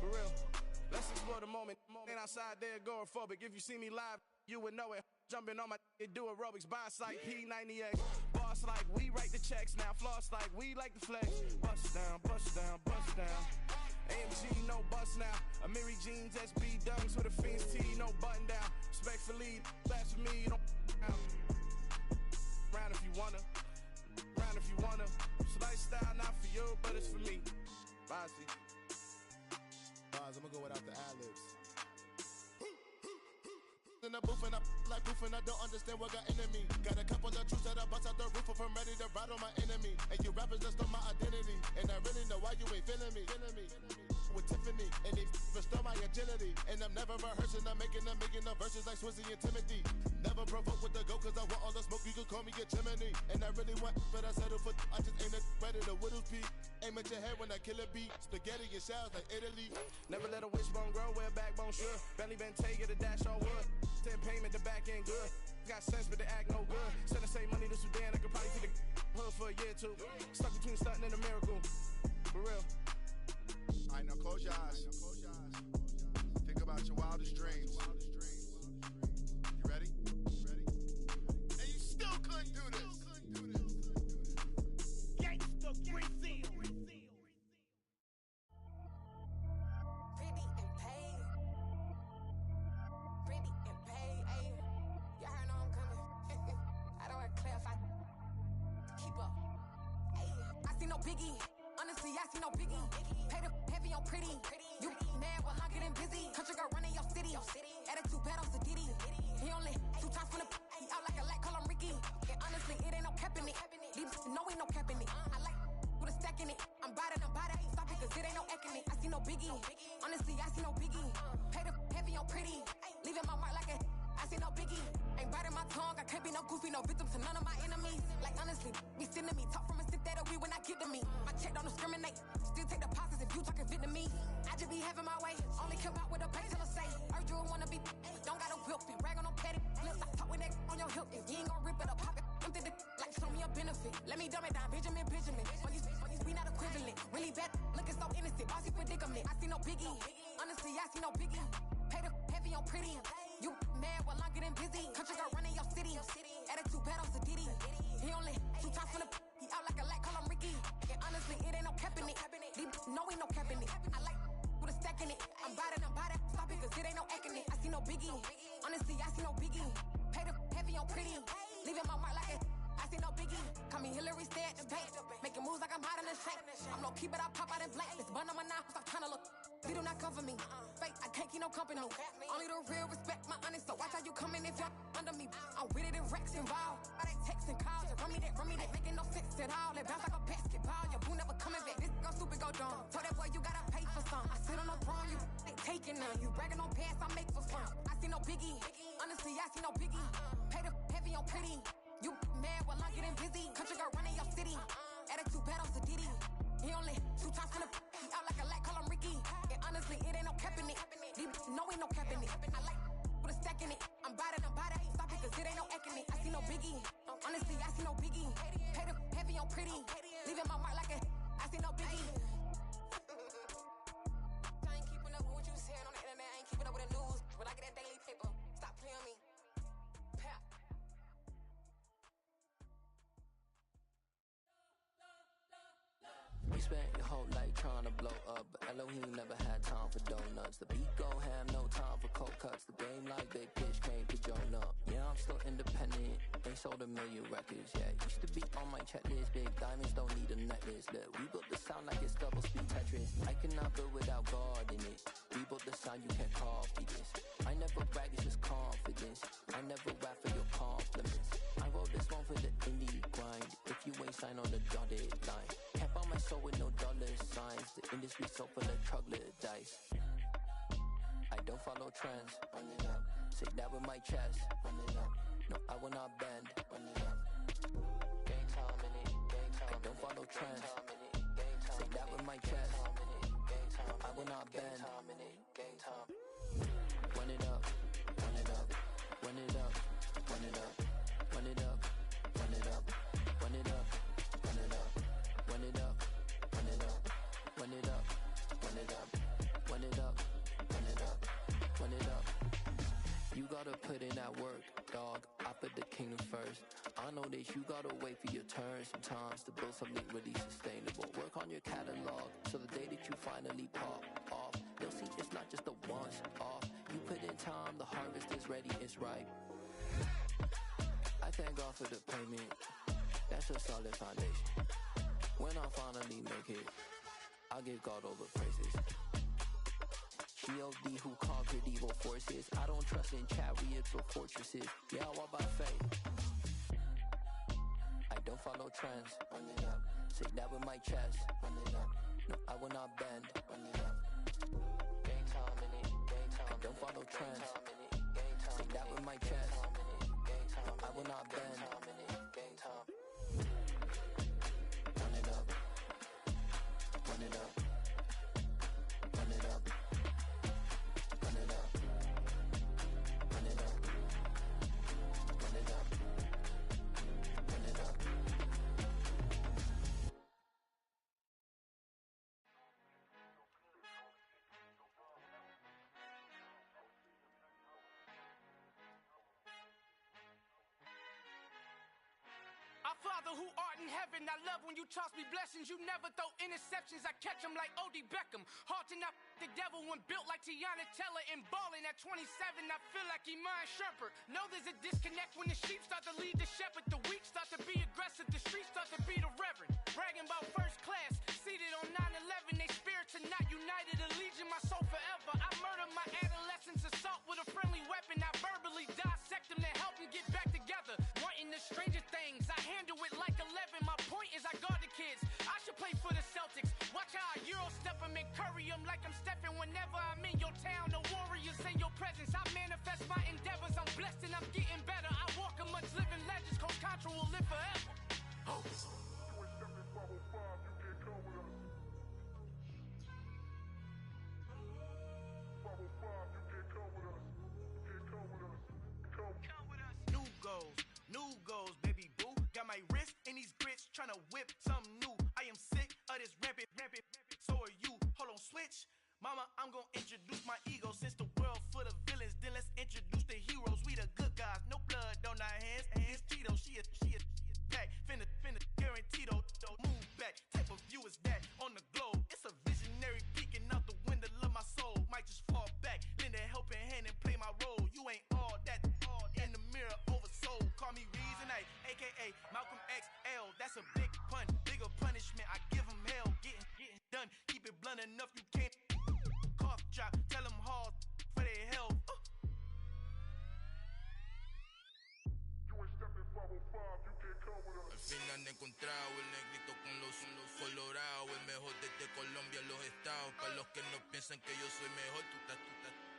For real. Let's explore the moment. And I outside there agoraphobic. If you see me live, you would know it. Jumping on my do aerobics, bounce like P90X. Boss like we write the checks now. Floss like we like the flex. Bust down, bust down, bust down. AMG, no bust now. Amiri jeans, SB dunks with a Fiends tee, no button down. Respectfully, blasphemy, don't down. Round if you wanna. Round if you wanna. It's a lifestyle, not for you, but it's for me. Bossy. Bars, I'm gonna go without the ad-libs. In the booth and I like proof and I don't understand what got into me. Got a couple of truths that I bust out the roof if I'm ready to ride on my enemy. And you rappers just on my identity. And I really know why you ain't feeling me. With Tiffany, and they restore my agility. And I'm never rehearsing, I'm making of verses like Swizzy and Timothy. Never provoke with the go, cause I want all the smoke, you can call me a chimney. And I really want, but I settle for, I just ain't ready to whittles peak. Aim at your head when I kill a beat. Spaghetti and shells like Italy. Never let a wishbone grow where a backbone should. Belly been take it a dash all wood. 10 payment, the back end good. Got sense, but the act no good. Send the same money to Sudan, I could probably see the hood for a year or two. Stuck between stunting and a miracle. For real. Alright, now close your eyes. Think about your wildest dreams. You ready? And you still couldn't do this. Gangsta Brazil. Biggie, honestly, I see no biggie. Pay the heavy on pretty. You mad while I'm getting busy. Country girl running your city. Attitude bad on Sadiddy. He only 2 times from the he out like a lack, call him Ricky. And honestly, it ain't no cap in it. These know ain't no cap in it. I like with a stack in it. I'm bad, stop it, cause it ain't no eck in it. I see no biggie. Honestly, I see no biggie. Pay the heavy on pretty. Leaving my mark like a I see no biggie. Ain't biting my tongue, I can't be no goofy, no victim to none of my enemies. Like honestly, be sending me talk from a stick that'll be when I get to me. My check don't discriminate, still take deposits if you talking Vietnamese. I just be having my way, only care about what the pay teller say. Urge you wanna be, don't gotta whip it, rag on no petty. Let's not talk with that on your hip, if you ain't gon' rip it up, pop it. Empty the like show me a benefit. Let me dumb it down, Benjamin. We not equivalent, really bad, looking so innocent. Bossy predicament, I see no biggie. Honestly, I see no biggie. Pay the heavy on pretty. You mad while I'm getting busy. Country girl running your city. Attitude bad on Sadiddy. He only 2 times from the he out like a lack, call him Ricky. And honestly, it ain't no cap in it. These know ain't no cap in it. I like with a stack in it. I'm bad, stop it, cause it ain't no eck in it. I see no biggie. Honestly, I see no biggie. Pay the heavy on pretty. Leaving my mark like a I see no biggie. Call me Hillary, stay at the bank. Making moves like I'm hot in the shank. I'm low key, but I pop out in blank. This bun on my knife, stop trying to look. They do not cover me. Fake, I can't keep no company. Only the real respect my honest. So watch how you come in if you're under me. I'm with it in Rex involved. I they texting calls and run me that. Making no sense at all. They bounce like a basketball. Your boo never coming back. This go stupid, go dumb. Told that boy you gotta pay for some. I sit on no throne, you ain't taking none. You bragging on pants, I make for fun. I see no biggie. Honestly, I see no biggie. Pay the heavy on pretty. You mad while I'm getting busy. Country girl running your city. Attitude bad on Sadiddy. He only 2 times from the he out like a lack, call him Ricky. And honestly, it ain't no cap in it. These know ain't no cap in it. I like with a stack in it. I'm bad, stop it, cause it ain't no eck in it. I see no biggie. Honestly, I see no biggie. Pay the heavy on pretty. Leaving my mark like a I see no biggie. I ain't keeping up with what you saying on the internet. I ain't keeping up with the news. When I get that daily paper, stop playing me. Pap. We spent your whole life trying to blow up, but Elohim never had time for donuts. The beat go ham, no time for cold cuts. The game like big pitch came to join up. Yeah, I'm still independent, they sold 1 million records. Yeah, used to be on my checklist. Big diamonds don't need a necklace. Look, we built the sound like it's double speed Tetris. I cannot build without God in it. We built the sound, you can't copy this. I never brag, it's just confidence. I never rap for your compliments. I wrote this one for the indie grind. If you ain't signed on the dotted line, can't buy my soul with no dollar signs. The industry so full of troglodytes. I don't follow trends. Run it up. Say that with my chest. Run it up. No, I will not bend. Run it up. Gang time in it. Gang time. I don't follow trends. Say that with my chest. I will not bend. Gang time. Run it up. Run it up. Run it up. Run it up. Run it up. Run it up. Run it up. Run it up. Run it up. Run it up. Run it up. Run it up. Run it up. Run it up. Run it up. put in that work, dog. I put the kingdom first. I know that you gotta wait for your turn sometimes to build something really sustainable. Work on your catalog so the day that you finally pop off, they'll see it's not just a once off. You put in time, the harvest is ready, it's ripe. I thank God for the payment. That's a solid foundation. When I finally make it, I'll give God all the praises. G.O.D. who conquered evil forces. I don't trust in chariots or fortresses. Yeah, I walk by faith. I don't follow trends. Run it up. Say that with my chest. Run it up. No, I will not bend. Run it up. Game time in it. Game time. I don't follow trends. Say that with my chest. No, I will not bend. Game time. Run it up. Run it up. Run it up. Run it up. Run it up. Run it up. Run it up. Our Father who art in heaven, I love when you toss me blessings. You never throw interceptions, I catch them like O.D. Beckham. Hard to not the devil when built like Tiana Teller and balling at 27. I feel like Iman Shumpert. Know there's a disconnect when the sheep start to lead the shepherd. The weak start to be aggressive, the streets start to be the reverend. Bragging about first class, seated on 9/11. They spirits are not united, a legion, my soul forever. I murder my adolescence, assault with a friendly weapon. I verbally dissect them to help them get back together. Wanting the stranger things, I handle it like 11. My point is I guard the kids. I should play for the Celtics. Watch how I Euro step them and curry them like I'm stepping. Whenever I'm in your town, the warriors in your presence. I manifest my endeavors. I'm blessed and I'm getting better. I walk amongst living legends. Coach Contra will live forever. Oh. New goals, new goals, baby boo. Got my wrist in these grits, tryna whip something new. I am sick of this rampant. So are you. Hold on, switch. Mama, I'm gonna introduce my ego. Since the world full of villains, then let's introduce the heroes. We the good guys, no blood on our hands. It's Tito, she is back. Finna, guaranteed. Move back. Type of view is that on the globe? It's a visionary peeking out the window of my soul. Might just fall back, lend a helping hand and play my role. You ain't all that. In the mirror, oversold. Call me Reason A, aka Malcolm XL. That's a big pun, bigger punishment. I give him hell. Getting done. Keep it blunt enough, you can't. Cough drop, tell them hard for their health. Al fin han encontrado el negrito con los colorados, el mejor desde Colombia, los estados. Para los que no piensan que yo soy mejor,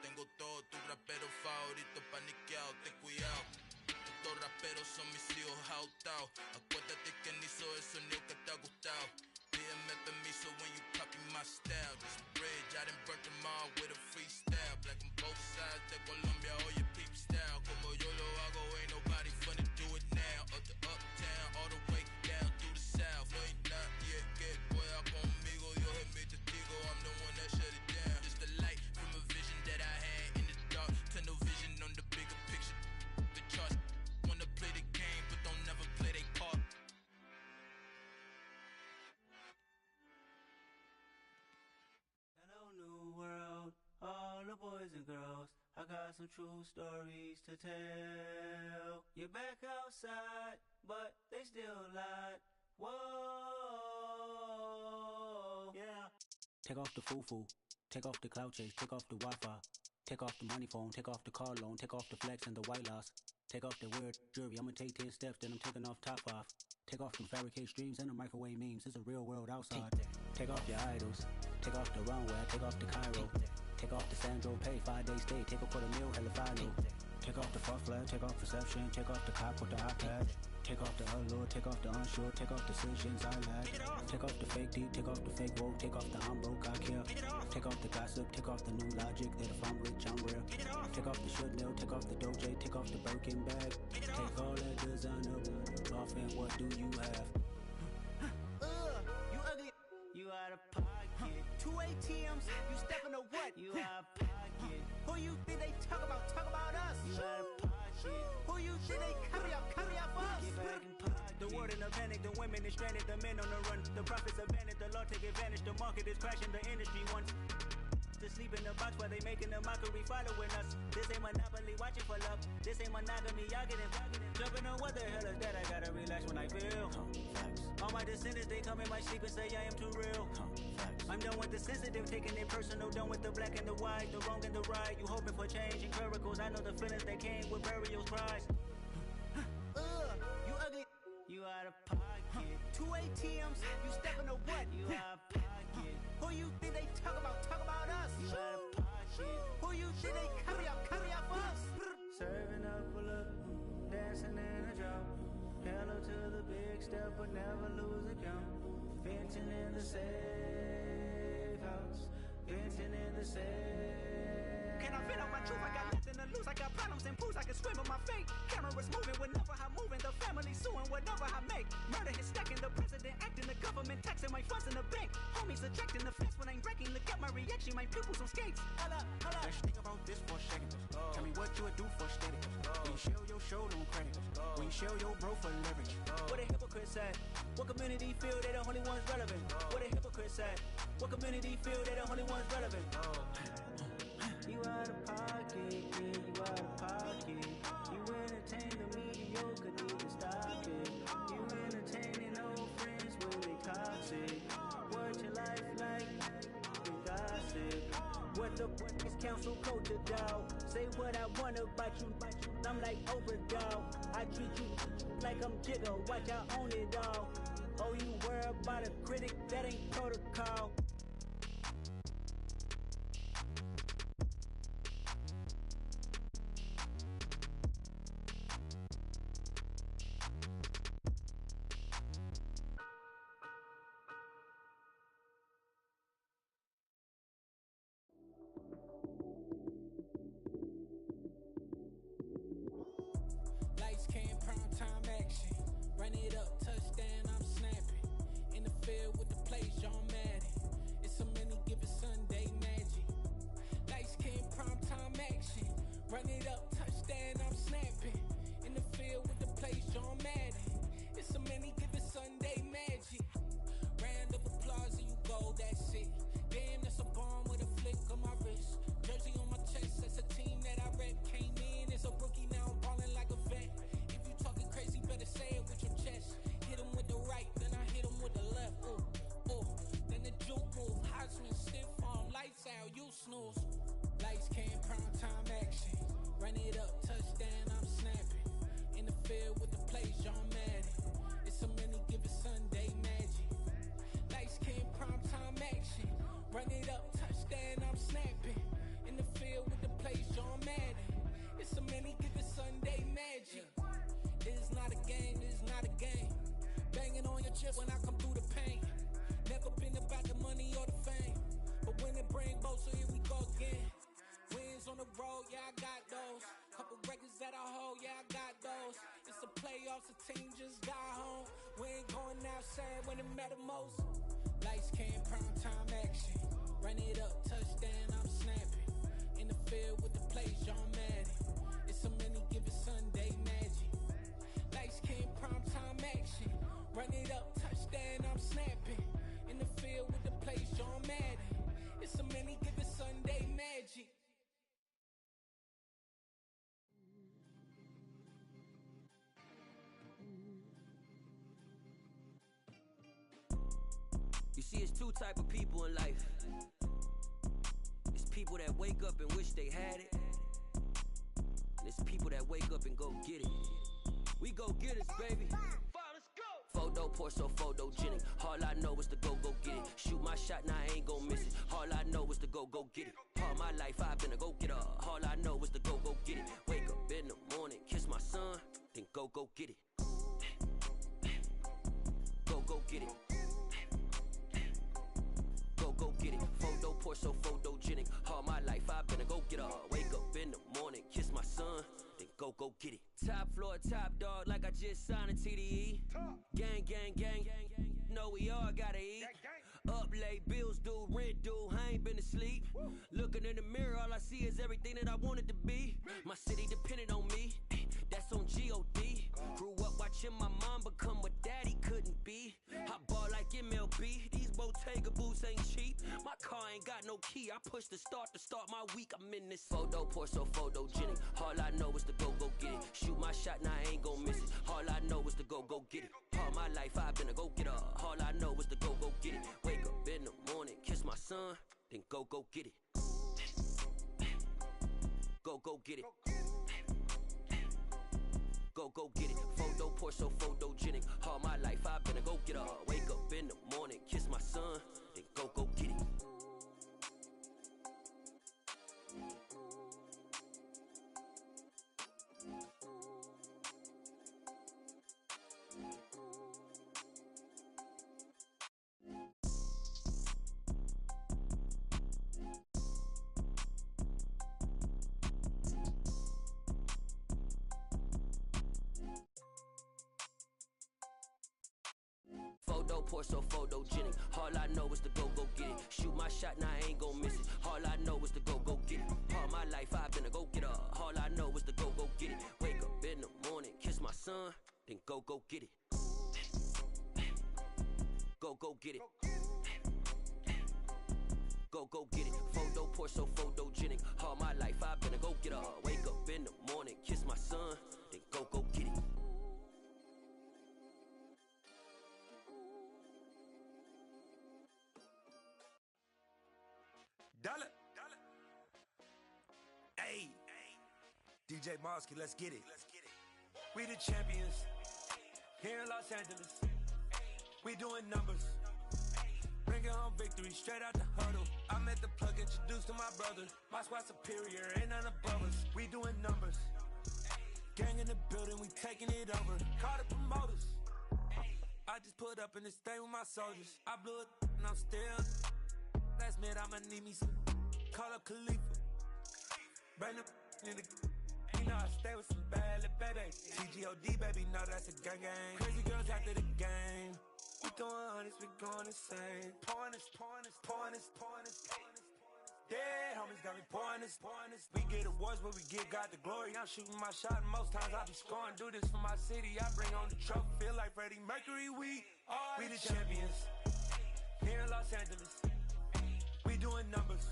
tengo todo, tu rapero favorito paniqueado, ten cuidado. Estos raperos son mis hijos jautados. Acuérdate que ni hizo el sonido que te ha gustado. Pídeme permiso when you copy my style. This bridge, I done burnt them all with a freestyle. Black on both sides de Colombia, oye peep style. Como yo lo hago, ain't nobody finna do it now. Up to uptown, all the way down through the south. No hay nadie que pueda conmigo, Dios es mi testigo. I'm the one that shut it down. Just the light from a vision that I had in the dark. Tunnel vision on the bigger picture. The charts wanna play the game, but don't never play their part. Hello, new world, all the boys and girls. I got some true stories to tell. You're back outside, but they still lied. Whoa, yeah. Take off the foo-foo, take off the cloud chase, take off the Wi-Fi, take off the money phone, take off the car loan, take off the flex and the white loss. Take off the weird jewelry, I'ma take 10 steps, then I'm taking off top 5. Take off them fabricate streams and the microwave memes, it's a real world outside. Take off your idols, take off the runway, take off the Cairo. Take off the Sandro pay, 5-day stay, take a quarter meal, hella final. Take off the fuck flag, take off perception, take off the cop with the iPad. Take off the allure, take off the unsure, take off decisions I lack. Take off the fake deep, take off the fake woke, take off the I'm broke, I care. Take off the gossip, take off the new logic that if I'm rich, I'm real. Take off the should know, take off the Doja, take off the Birkin bag. Take all that designer off and what do you have? You ugly. You out of pocket. 2 ATMs, you stepping to what? You out of pocket. Who you think they talk about? Talk about us. You out of pocket. shit. Who you think they carry up for us? Get back in pocket. The world in a panic, the women is stranded, the men on the run. The profits abandoned, the law take advantage. The market is crashing, the industry wants to sleep in the box while they making a mockery following us. This ain't monopoly, watching for love. This ain't monogamy, y'all getting jumping on what the hell is that? I gotta relax when I feel. All my descendants, they come in my sleep and say I am too real. I'm done with the sensitive, taking it personal. Done with the black and the white, the wrong and the right. You hoping for change and miracles. I know the feelings that came with burial cries. You ugly. You out of pocket. 2 ATMs, you stepping to what? You out of pocket. Who you think they talk about us? You out of pocket. Who you think they carry up for us? Serving up a look, dancing in a drought. Hello to the big step, but never lose a count. Venting in the safe house. Venting in the safe. Can I vent out my truth? I got nothing to lose. I got problems and pools. I can swim in my fate. Cameras moving whenever I'm moving. The family suing whatever I make. Murder is stacking. The president acting. The government taxing my funds in the bank. Homies subtracting the fence when I'm breaking. Look at my reaction. My pupils on skates. Hold up. Let's think about this for a second. Tell me what you would do for steady. When you show your show, don't credit. When you show your bro for leverage. What a hypocrite said. What community feel they the only ones relevant? What a hypocrite said. What community feel they the only ones relevant? You out of pocket, yeah, you out of pocket. You entertain the mediocre, need to stop it. You entertaining old friends when they toxic. What your life like? You gossip. What the is council culture, dog? Say what I want about you. I'm like overdog. I treat you like I'm Jigga. Watch I own it all. Oh, you worry about a critic? That ain't protocol. Lights came, prime time action. Run it up, touchdown, I'm snapping. In the field with the plays, John Madden. It's a many given Sunday magic. Lights came, prime time action. Run it up, touchdown, I'm snapping. In the field with the plays, John Madden. It's a many given Sunday magic. Round of applause and you go, that's it. Damn, that's a bomb with a flick on my wrist. Jersey on my chest, that's a team that I rep. Came in as a rookie, now I'm ballin' like a vet. If you talking crazy, better say it with your chest. Hit him with the right, then I hit him with the left. Then the juke move, high swing, stiff arm, lights out, you snooze. Lights came, prime time action. Run it up, touchdown, I'm snapping. In the field with the plays, John Madden. It's a many given Sunday magic. Lights came, prime time action. Run it up, touchdown, I'm snapping. In the field with the plays, John Madden. It's a many given Sunday magic. This is not a game, this is not a game. Banging on your chest when I come through the pain. Never been about the money or the fame. But when it bring both, so here we go again. Wins on the road, yeah, I got those. Couple records that I hold, yeah, I got those. It's the playoffs, the team just got home. We ain't going outside when it matter most. Lights came, prime time action. Run it up, touchdown, I'm snapping. In the field with the plays, John Madden. It's a many given Sunday magic. Lights came, prime time action. Run it up, touchdown, I'm snapping. In the field with the plays, John Madden. It's a many given Sunday magic. You see, it's two type of people in life. It's people that wake up and wish they had it. And it's people that wake up and go get it. We go get it, baby. Photo, Porso, photogenic. All I know is to go get it. Shoot my shot, now I ain't gon' miss it. All I know is to go get it. All my life I've been a go-getter. All I know is to go get it. Wake up in the morning, kiss my son, then go get it. Go get it. Go get it. Photo, Porso, photogenic. All my life I've been a go-getter. Wake up in the morning, kiss my son, then go get it. Top floor, top dog, like I just signed a TDE. Gang. Know we all gotta eat. Up late, bills due, rent due, I ain't been asleep. Looking in the mirror, all I see is everything that I wanted to be. My city depended on me. G-O-D. Grew up watching my mom become what daddy couldn't be. I ball like MLB, these Bottega boots ain't cheap. My car ain't got no key, I push the start to start my week. I'm in this photo, pour so photogenic. All I know is to go get it. Shoot my shot, now I ain't gon' miss it. All I know is to go get it. All my life I've been a go-getter. All I know is to go get it. Wake up in the morning, kiss my son, then go get it. Go get it. Go get it. Photo, pour so photogenic. All my life I've been a go-getter. Wake up in the morning, kiss my son, then go get it. Photo, pour so photogenic. All I know is to go get it. Shoot my shot, now I ain't gon' miss it. All I know is to go get it. All my life I've been a go-getter. All I know is to go get it. Wake up in the morning, kiss my son, then go get it. Go get it. Go get it. Photo, pour so photogenic. All my life I've been a go-getter. Wake up in the morning, kiss my son, then go get it. Dollar. Hey, DJ Mosky, let's get it. We the champions here in Los Angeles. We doing numbers. Bringing home victory straight out the huddle. I'm at the plug, introduced to my brother. My squad superior, ain't none above us. We doing numbers. Gang in the building, we taking it over. Call the promoters. I just put up in this thing with my soldiers. I blew it and I'm still. Last minute I'ma need me some. Call up Khalifa. Bring them in the. You know I stay with some bad little baby. TGOD baby, know that's a gang gang. Crazy girls after the game. We going honest, we going insane. Pouring this. Yeah, homies got me pouring this. We get awards, but we give God the glory. I'm shooting my shot, and most times I be scoring. Do this for my city, I bring on the trophy. Feel like Freddie Mercury, we the champions here in Los Angeles. We doing numbers.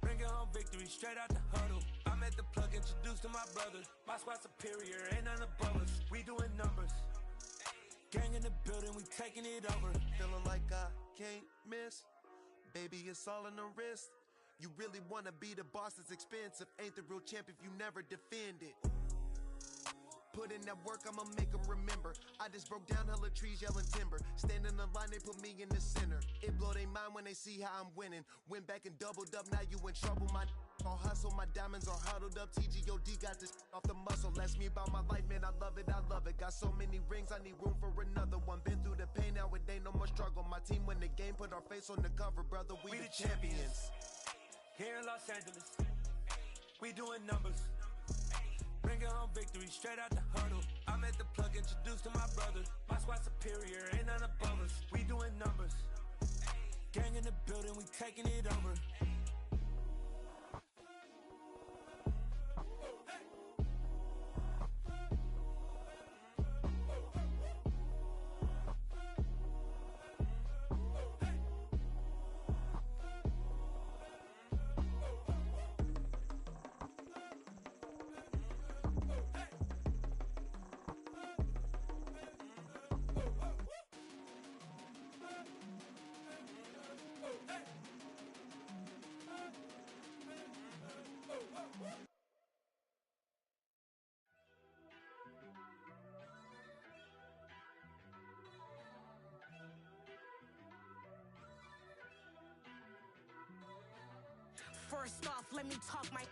Bringing home victory straight out the huddle. I'm at the plug, introduced to my brother. My squad superior, ain't none above us. We doing numbers. Gang in the building, we taking it over. Feeling like I can't miss. Baby, it's all in the wrist. You really wanna be the boss, it's expensive. Ain't the real champ if you never defend it. Put in that work, I'ma make them remember. I just broke down hella trees, yelling timber. Stand in the line, they put me in the center. It blow their mind when they see how I'm winning. Went back and doubled up, now you in trouble. My all hustle, my diamonds are huddled up. TGOD got this off the muscle. Ask me about my life, man, I love it. Got so many rings, I need room for another one. Been through the pain, now it ain't no more struggle. My team win the game, put our face on the cover, brother. We the champions. Here in Los Angeles, we doing numbers. Bringing home victory straight out the huddle. I'm at the plug, introduced to my brother. My squad superior, ain't none above us. We doing numbers. Gang in the building, we taking it over. First off, let me talk my.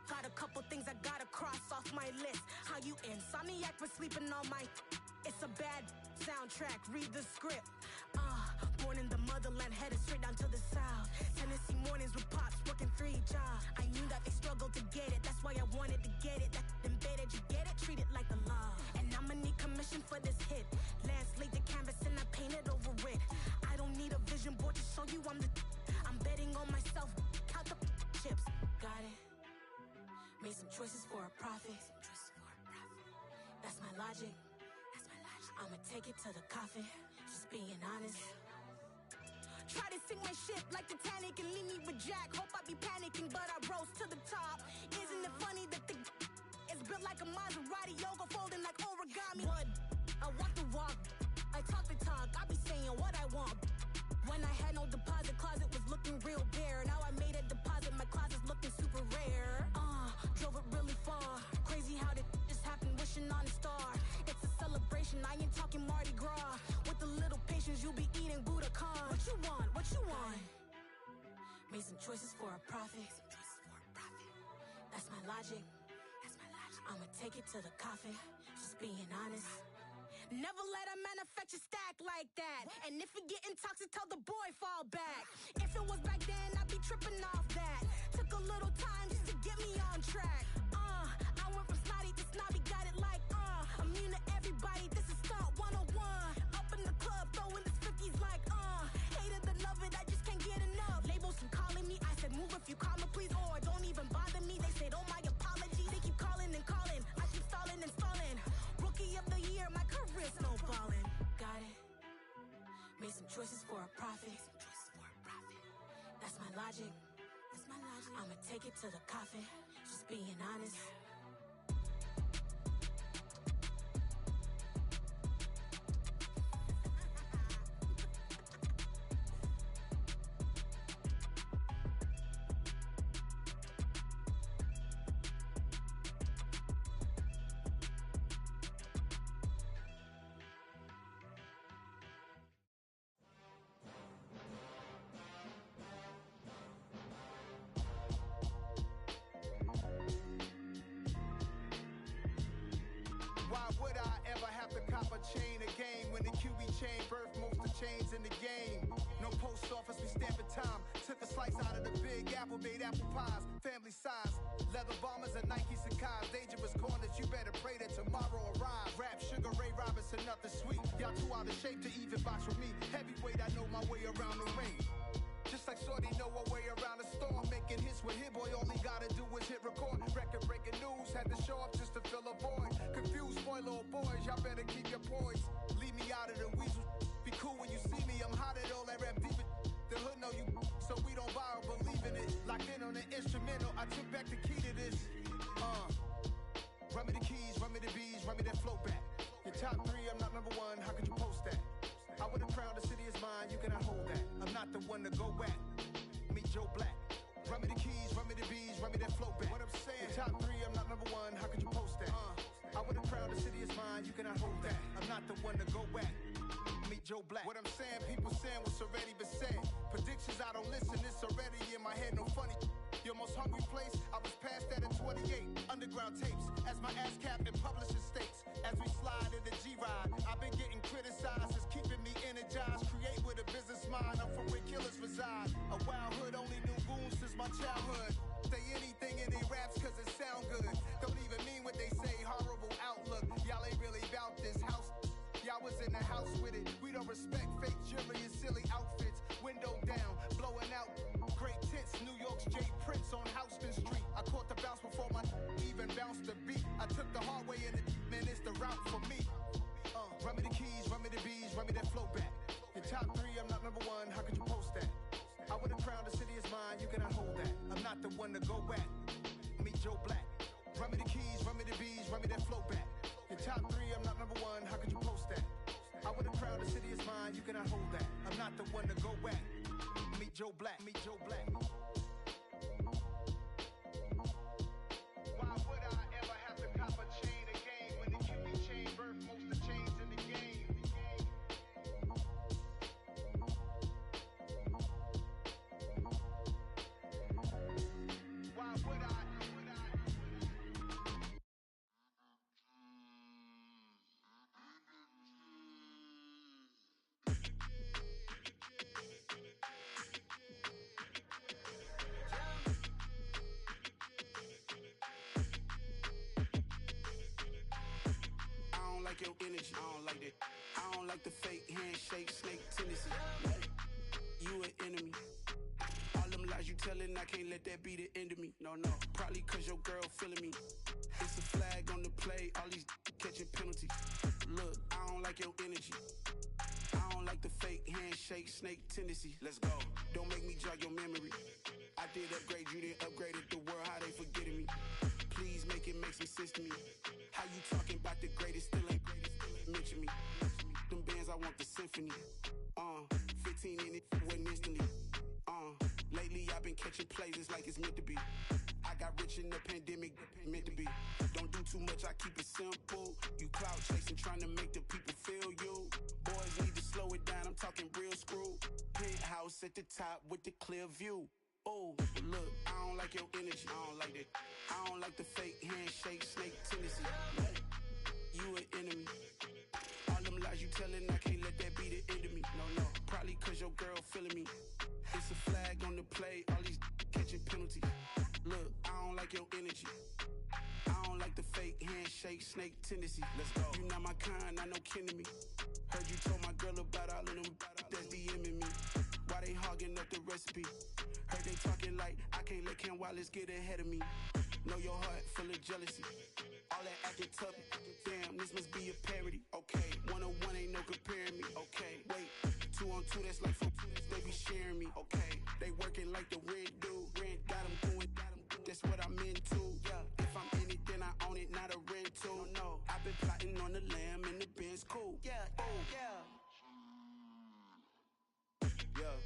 Got a couple things I gotta cross off my list. How you insomniac for sleeping on my. It's a bad soundtrack, read the script. Born in the motherland, headed straight down to the south. Tennessee mornings with pops, working 3 jobs. I knew that they struggled to get it, that's why I wanted to get it. That embedded, you get it, treat it like the law. And I'ma need commission for this hit. Lance laid the canvas and I painted over it. I don't need a vision board to show you I'm the. I'm betting on myself, count the chips. Got it. Made some choices for a profit. my logic. That's my logic. I'ma take it to the coffin. Just being honest. Try to sink my ship like Titanic and leave me with Jack. Hope I be panicking, but I rose to the top. Isn't it funny that the is built like a Maserati, yoga folding like origami? What? I walk the walk. I talk the talk. I be saying what I want. When I had no deposit, closet was looking real bare. Now I made a deposit, my closet's looking super rare. Drove it really far. Crazy how did just happen, wishing on a star. It's a celebration, I ain't talking Mardi Gras. With a little patience, you'll be eating Budokan. What you want? What you want? Made some choices for a profit. That's my logic. That's my logic. I'ma take it to the coffin. Just being honest. Never let a manufacture stack like that. And if it getting toxic, tell the boy fall back. If it was back then, I'd be tripping off that. Took a little time just to get me on track. I went from snotty to snobby, got it like immune to everybody, this is stunt 101. Up in the club, throwing this 50s like hated the love it, I just can't get enough. Labels and calling me, I said move if you call me please, or don't even bother me. They said oh my apologies, they keep calling and calling. I keep stalling and stalling. Rookie of the year, my career snowballing. Got it. Made some choices for a profit. That's my logic. That's my logic. I'ma take it to the coffin. Just being honest. Why would I ever have to cop a chain again when the QB chain birthed most of chains in the game? No post office, we stamping time. Took a slice out of the big apple, made apple pies, family size. Leather bombers and Nike Sacai's, dangerous corners, you better pray that tomorrow arrives. Rap Sugar Ray Robinson, nothing sweet. Y'all too out of shape to even box with me. Heavyweight, I know my way around the ring. Just like Shorty know her way around the storm. Making hits with Hit Boy, all he gotta do is hit record. Record breaking news, had to show up just to fill a void. Confused boy, little boys, y'all better keep your poise. Leave me out of the weasel. Be cool when you see me, I'm hot at all that rap deep. The hood know you, so we don't borrow, believe in it. Locked in on the instrumental, I took back the key to this. Run me the keys, run me the bees, run me that flow back. Your top three, I'm not number one, how could you post that? I would've crowned the city is mine, you cannot hold that. I'm not the one to go at. Meet Joe Black. Run me the keys, run me the bees, run me that flow back. What I'm saying, your top three, I'm not number one, how could you post that? I would've crowned the city is mine, you cannot hold that. I'm not the one to go at. Meet Joe Black. What I'm saying, people saying what's already been said. Predictions, I don't listen, it's already in my head, no funny. Your most hungry place, I was past that at 28. Underground tapes, as my ass cap in publishing states. As we slide in the G-Ride, I've been getting criticized, it's keeping me energized. Create with a business mind, I'm from where killers reside. A wild hood, only knew goons since my childhood. Say anything in they raps cause it sound good. Don't even mean what they say, horrible outlook. Y'all ain't really about this house. Y'all was in the house with it. We don't respect fake jewelry and silly outfits. Window down, blowing out great tits. New York's J. Prince on Houston Street. I caught the bounce before my even bounced the beat. I took the hard way in it, man, it's the route for me. Run me the keys, run me the bees, run me that flow back. Your top three, I'm not number one, how could you post that? I would've crowned the city is mine, you cannot hold that. I'm not the one to go at. Meet Joe Black. Run me the keys, run me the bees, run me that flow back. Your top three, I'm not number one, how could you post that? I would've crowned the city is mine, you cannot hold that. I'm not the one to go at. Meet Joe Black, meet Joe Black. Why would I ever have to cop a chain again when the QB chain birthed most of chains in the game? Why would I? Your energy, I don't like that. I don't like the fake handshake, snake tendency. You an enemy. All them lies you you telling, I can't let that be the end of me. No, probably cause your girl feeling me. It's a flag on the play, all these catching penalties. Look, I don't like your energy. I don't like the fake handshake, snake tendency. Let's go. Don't make me jog your memory. I did upgrade, you didn't upgrade it. The world, how they forgetting me. Please make it make some sense to me. How you talking about the greatest, still ain't mention me. Them bands, I want the symphony. 15 in it, wasn't instantly. Lately I've been catching plays, it's like it's meant to be. I got rich in the pandemic, meant to be. Don't do too much, I keep it simple. You clout chasing, trying to make the people feel you. Boys need to slow it down, I'm talking real screw. Penthouse at the top with the clear view. Oh, look, I don't like your energy, I don't like that. I don't like the fake handshake, snake tendency. You an enemy. All them lies you telling, I can't let that be the end of me. No, probably cause your girl feeling me. It's a flag on the play, all these catching penalties. Look, I don't like your energy. I don't like the fake handshake, snake tendency. Let's go. You not my kind, I know kin to me. Heard you told my girl about all of them that's DMing me. Why they hogging up the recipe? Heard they talking like I can't let Ken Wallace get ahead of me. Know your heart full of jealousy. All that acting tough, damn, this must be a parody. Okay, 1-on-1 ain't no comparing me. Okay, wait, 2-on-2, that's like 4, they be sharing me. Okay, they working like the rent dude. Rent got them doing, that's what I'm into. Yeah, if I'm in it, then I own it, not a rental. No, I've been plotting on the lamb and the Benz cool. Yeah, yeah.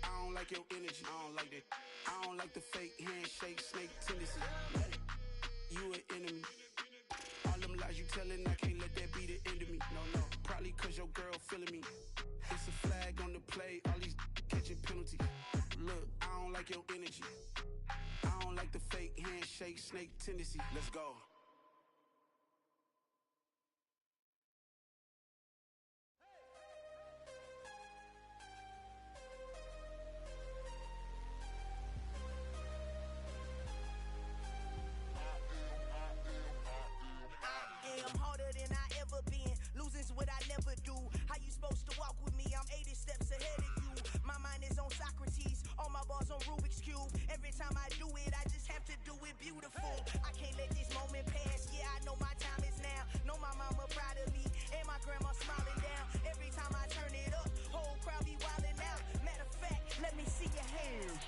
I don't like your energy, I don't like that. I don't like the fake handshake, snake tendency. You an enemy. All them lies you telling, I can't let that be the end of me. No, probably cause your girl feeling me. It's a flag on the play, all these catching penalties. Look, I don't like your energy. I don't like the fake handshake, snake tendency. Let's go. I'm harder than I ever been. Losing's what I never do. How you supposed to walk with me? I'm 80 steps ahead of you. My mind is on Socrates. All my bars on Rubik's Cube. Every time I do it, I just have to do it beautiful. I can't let this moment pass. Yeah, I know my time is now. Know my mama proud of me. And my grandma smiling down. Every time I turn it up, whole crowd be wilding out. Matter of fact, let me see your hands.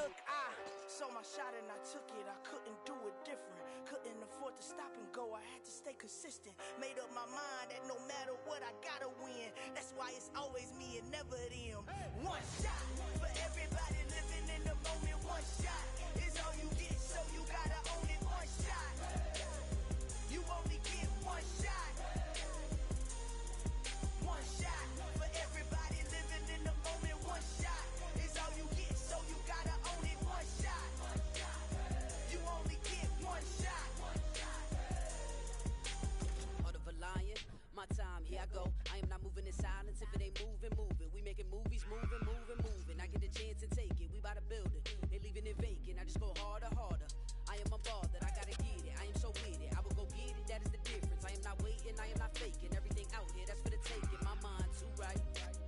Look, I saw my shot and I took it. I couldn't do it different. Couldn't afford to stop and go. I had to stay consistent. Made up my mind that no matter what, I gotta win. That's why it's always me and never them. One shot for everybody living in the moment. One shot is all you get, so you gotta own it. One shot. You only get one shot. One shot for everybody living in the moment. One shot is all you get, so you gotta own it. One shot. You only get one shot. Heart of a lion, my time, here I go. I am not moving in silence. If it ain't moving, moving. We making movies, moving, moving, moving. I get a chance to take it. We bout to build it. They leaving it vacant. I just go harder, harder. I am a ball that I gotta get it. I am so with it. I will go get it. That is the difference. I am not waiting. I am not faking. Everything out here, that's for the taking. My mind too right.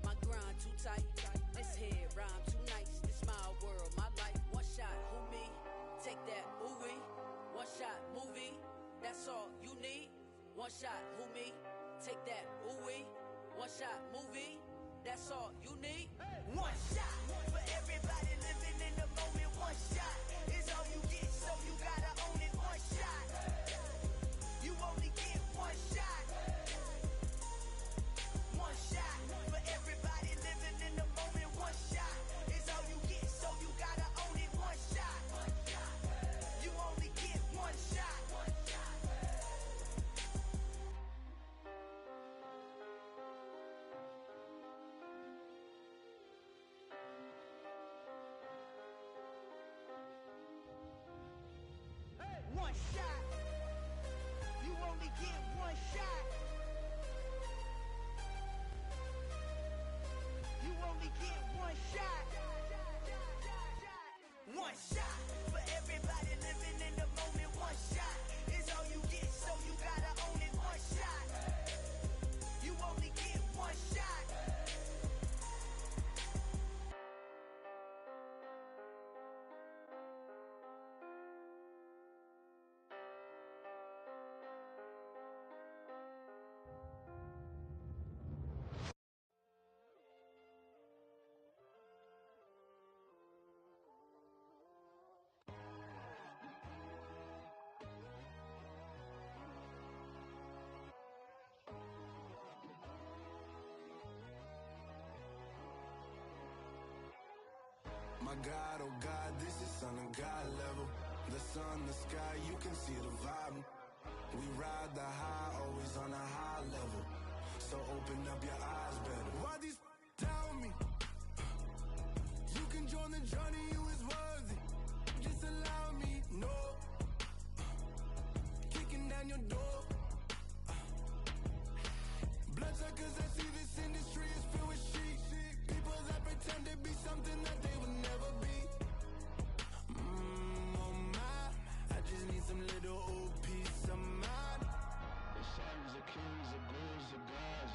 My grind too tight. This head rhyme too nice. This my world, my life. One shot, who me? Take that, ooh-wee. One shot, movie. That's all you need. One shot, who me? Take that, ooh-wee. One shot, movie. That's all you need. One shot for everybody living in the moment. One shot is all you get, so you gotta own it. One shot. You only get one shot. One shot for everybody living in the moment. One shot is all you get, so you gotta own it. One shot. You only get one shot. My God, oh God, this is son of God level. The sun, the sky, you can see the vibe. We ride the high, always on a high level. So open up your eyes better. Why these tell me? You can join the journey, you is worthy. Just allow me, no. Kicking down your door. Bloodsuckers, I see this industry is filled with sheep. People that pretend to be something that they will never be. Oh my, I just need some little old peace of mind. The sons, the kings, the ghouls, the gods.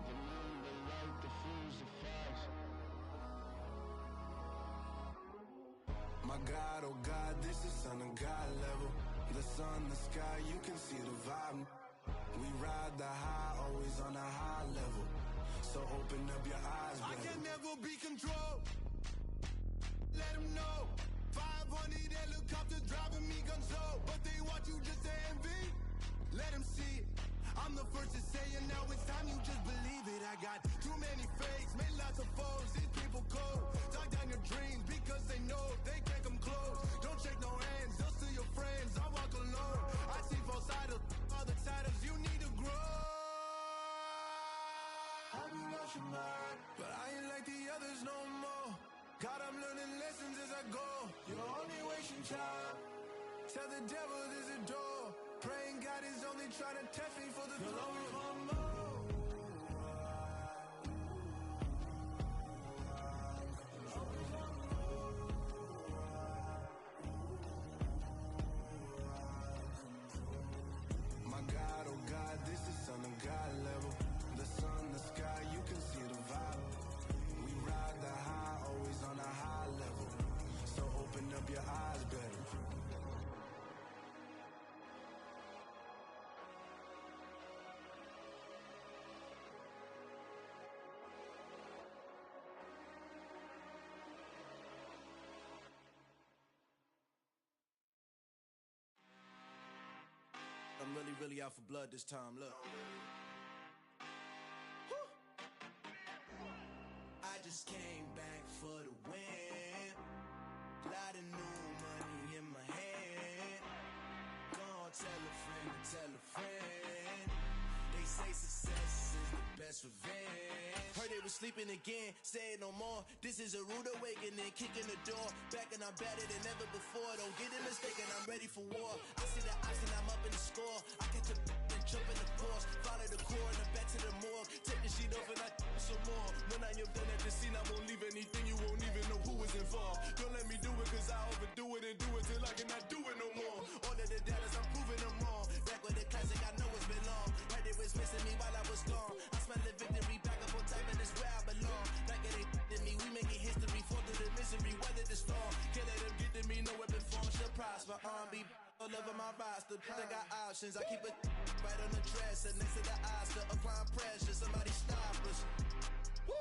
The moon, the light, the fools, the facts. My God, oh God, this is son of God level. The sun, the sky, you can see the vibe. We ride the high, always on a high level. So open up your eyes, I better. can never be controlled. Let them know. 500 helicopters driving me gonzo. But they want you just to envy. Let them see it. I'm the first to say it, now it's time you just believe it. I got too many fakes, made lots of foes. These people cold. Talk down your dreams because they know they can't come close. Don't shake no hands, they'll still your friends. I walk alone. I see false idols, other titles. You need to grow. Have you lost your mind? But I ain't like the others no more. God, I'm learning lessons as I go. You're only wasting time. Tell the devil there's a door. Praying God is only trying to test me for the throne. My God, oh God, this is son of God level. The sun, the sky, you can see the vibe. We ride the high, always on a high level. So open up your eyes better. I'm really out for blood this time, look. Woo. I just came back for the win. Lot of new money in my hand. Gonna tell a friend to tell a friend. They say success is the best revenge. Heard they was sleeping again, say it no more. This is a rude awakening, kicking the door. Back and I'm better than ever before. Don't get it mistaken, I'm ready for war. I see the ops and I'm up in the score. I catch a and jump in the course. Follow the core and I'm back to the morgue. Take the sheet off and I some more. When I am done at the scene, I won't leave anything. You won't even know who was involved. Don't let me do it cause I overdo it and do it till I cannot do it no more. All of the doubters, I'm proving them wrong. Back with the classic, I know it's been long. Heard they was missing me while I was gone. I smell the victory, back up on time and it's where I belong. Like it ain't to me, we making history. Fall through the misery, weather the storm. Can't let them get to me, no weapon form should prosper. R&B all over my roster, I got options. I keep it right on the dresser, next to the Oscar. Applying pressure, somebody stop us. Woo!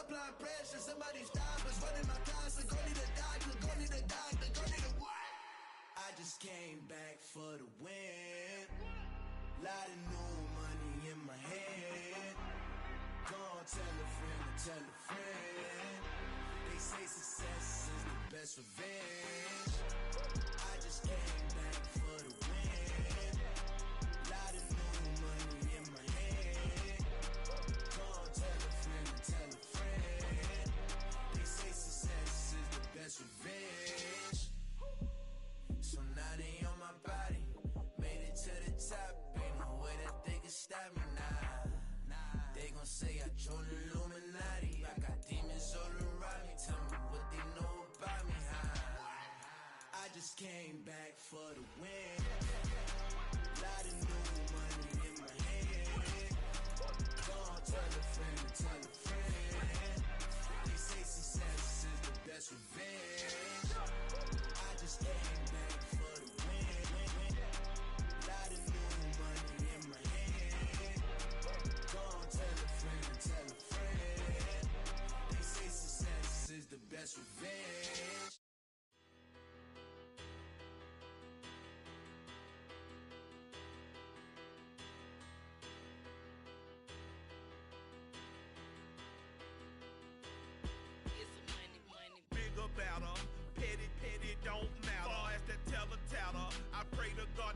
Applying pressure, somebody stop us. Running my closet, go need a doctor, go need a doctor, go need a what? I just came back for the win. Lot of new money in my hand. Gonna tell a friend to tell a friend. They say success is the best revenge. I just came back for the win. Lot of new money in my hand. Gonna tell a friend to tell a friend. They say success is the best revenge. So now they on my body. Made it to the top. Ain't no way that they can stop me now. They gon' say I joined the Illuminati. I got demons all around me. Tell me what they know about me, huh? I just came back for the win. Lot of new money in my hand.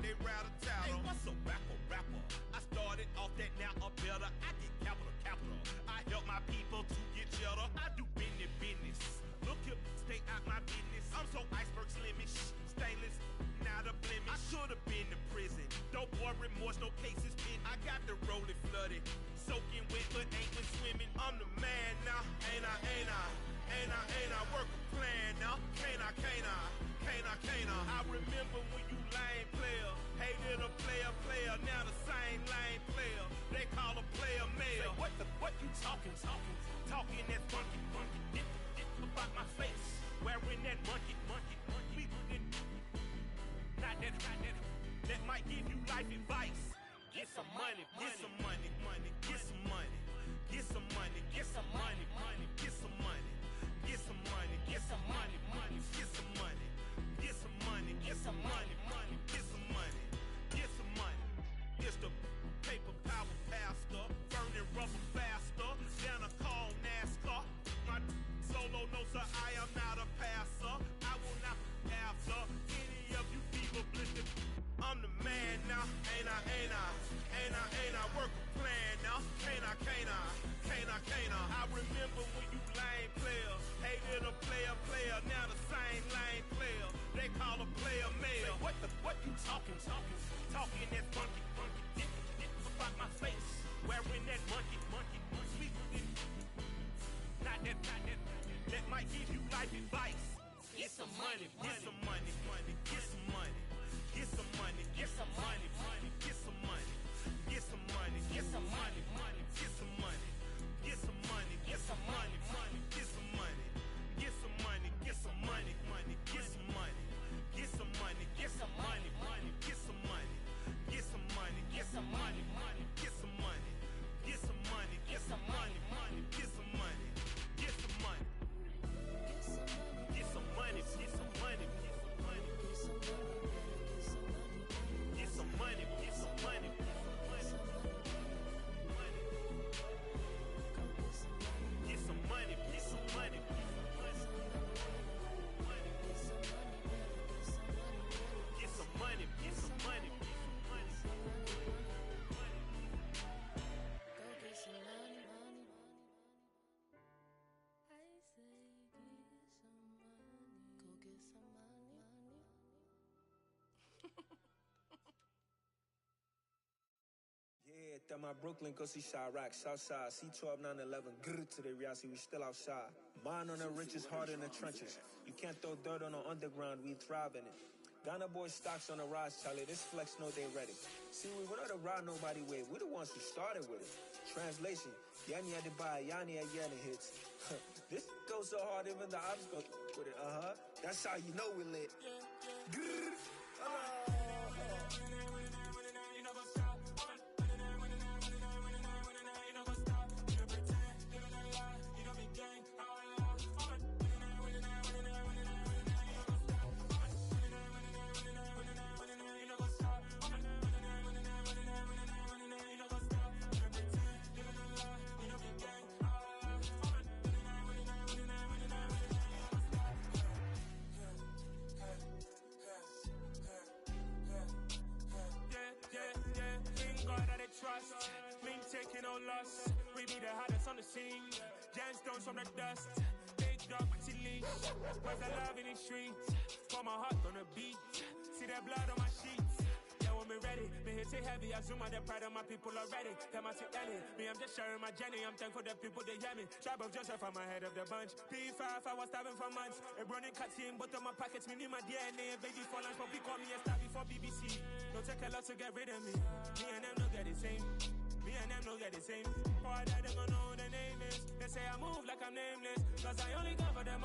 they rattle tattle. Hey, what's a rapper? I started off that, now I'm better. I get capital. I help my people to get cheddar. I do business. Look here, stay out my business. I'm so iceberg slimish, stainless, not a blemish. I should've been to prison. Don't boy remorse, no cases pinned. I got the rolling flooded, soaking wet, but ain't been swimming. I'm the man now, ain't I work a plan now. Can't I? I remember when you lame player, hated a player, now the same lame player. They call a player mayor. Say, what you talking that funky. Get about my face, wearing that monkey. Not that might give you life advice. Get some money. It's the paper power pastor, burning rubber faster than a call NASCAR. My solo no sir, I am not a passer. I will not answer any of you people blitzed. I'm the man now, ain't I work a plan now. Can't I? I remember when you lame player, hated a player, now the same lame player. They call a player mayor. What you talking that funky. Get about my face, wearing that monkey. Not that might give you life advice. Get some money. Yeah, that my Brooklyn, go see Chirac, Southside, C12, 911, grrr to the reality, we still outside. Mine on the riches, hard in the trenches. You can't throw dirt on the underground, we thrive in it. Ghana boys stocks on the rise, Charlie, this flex know they ready. See, we not a ride nobody way, we the ones who started with it. Translation, Yani had to buy, Yani had Yanni hits. This goes so hard, even the ops go with it, That's how you know we lit. Grrr, trust, mean taking no loss. We be the hardest on the scene. Gemstones from the dust. Big dog with your leash. Where's the love in the streets? For my heart on the beat. See that blood on my sheets. Yeah, when we ready, me hit it heavy. I zoom out the pride of my people already. Tell my Ellie, me I'm just sharing my journey. I'm thankful that people they hear me. Tribe of Joseph, I'm ahead of the bunch. P5, I was starving for months. A running cut in, but on my pockets, me need my DNA. Baby for lunch, but we call me a star before BBC. Don't take a lot to get rid of me. Me and them don't get the same. Me and them don't get the same. Boy, that them don't know who the name is. They say I move like I'm nameless. Cause I only got for them.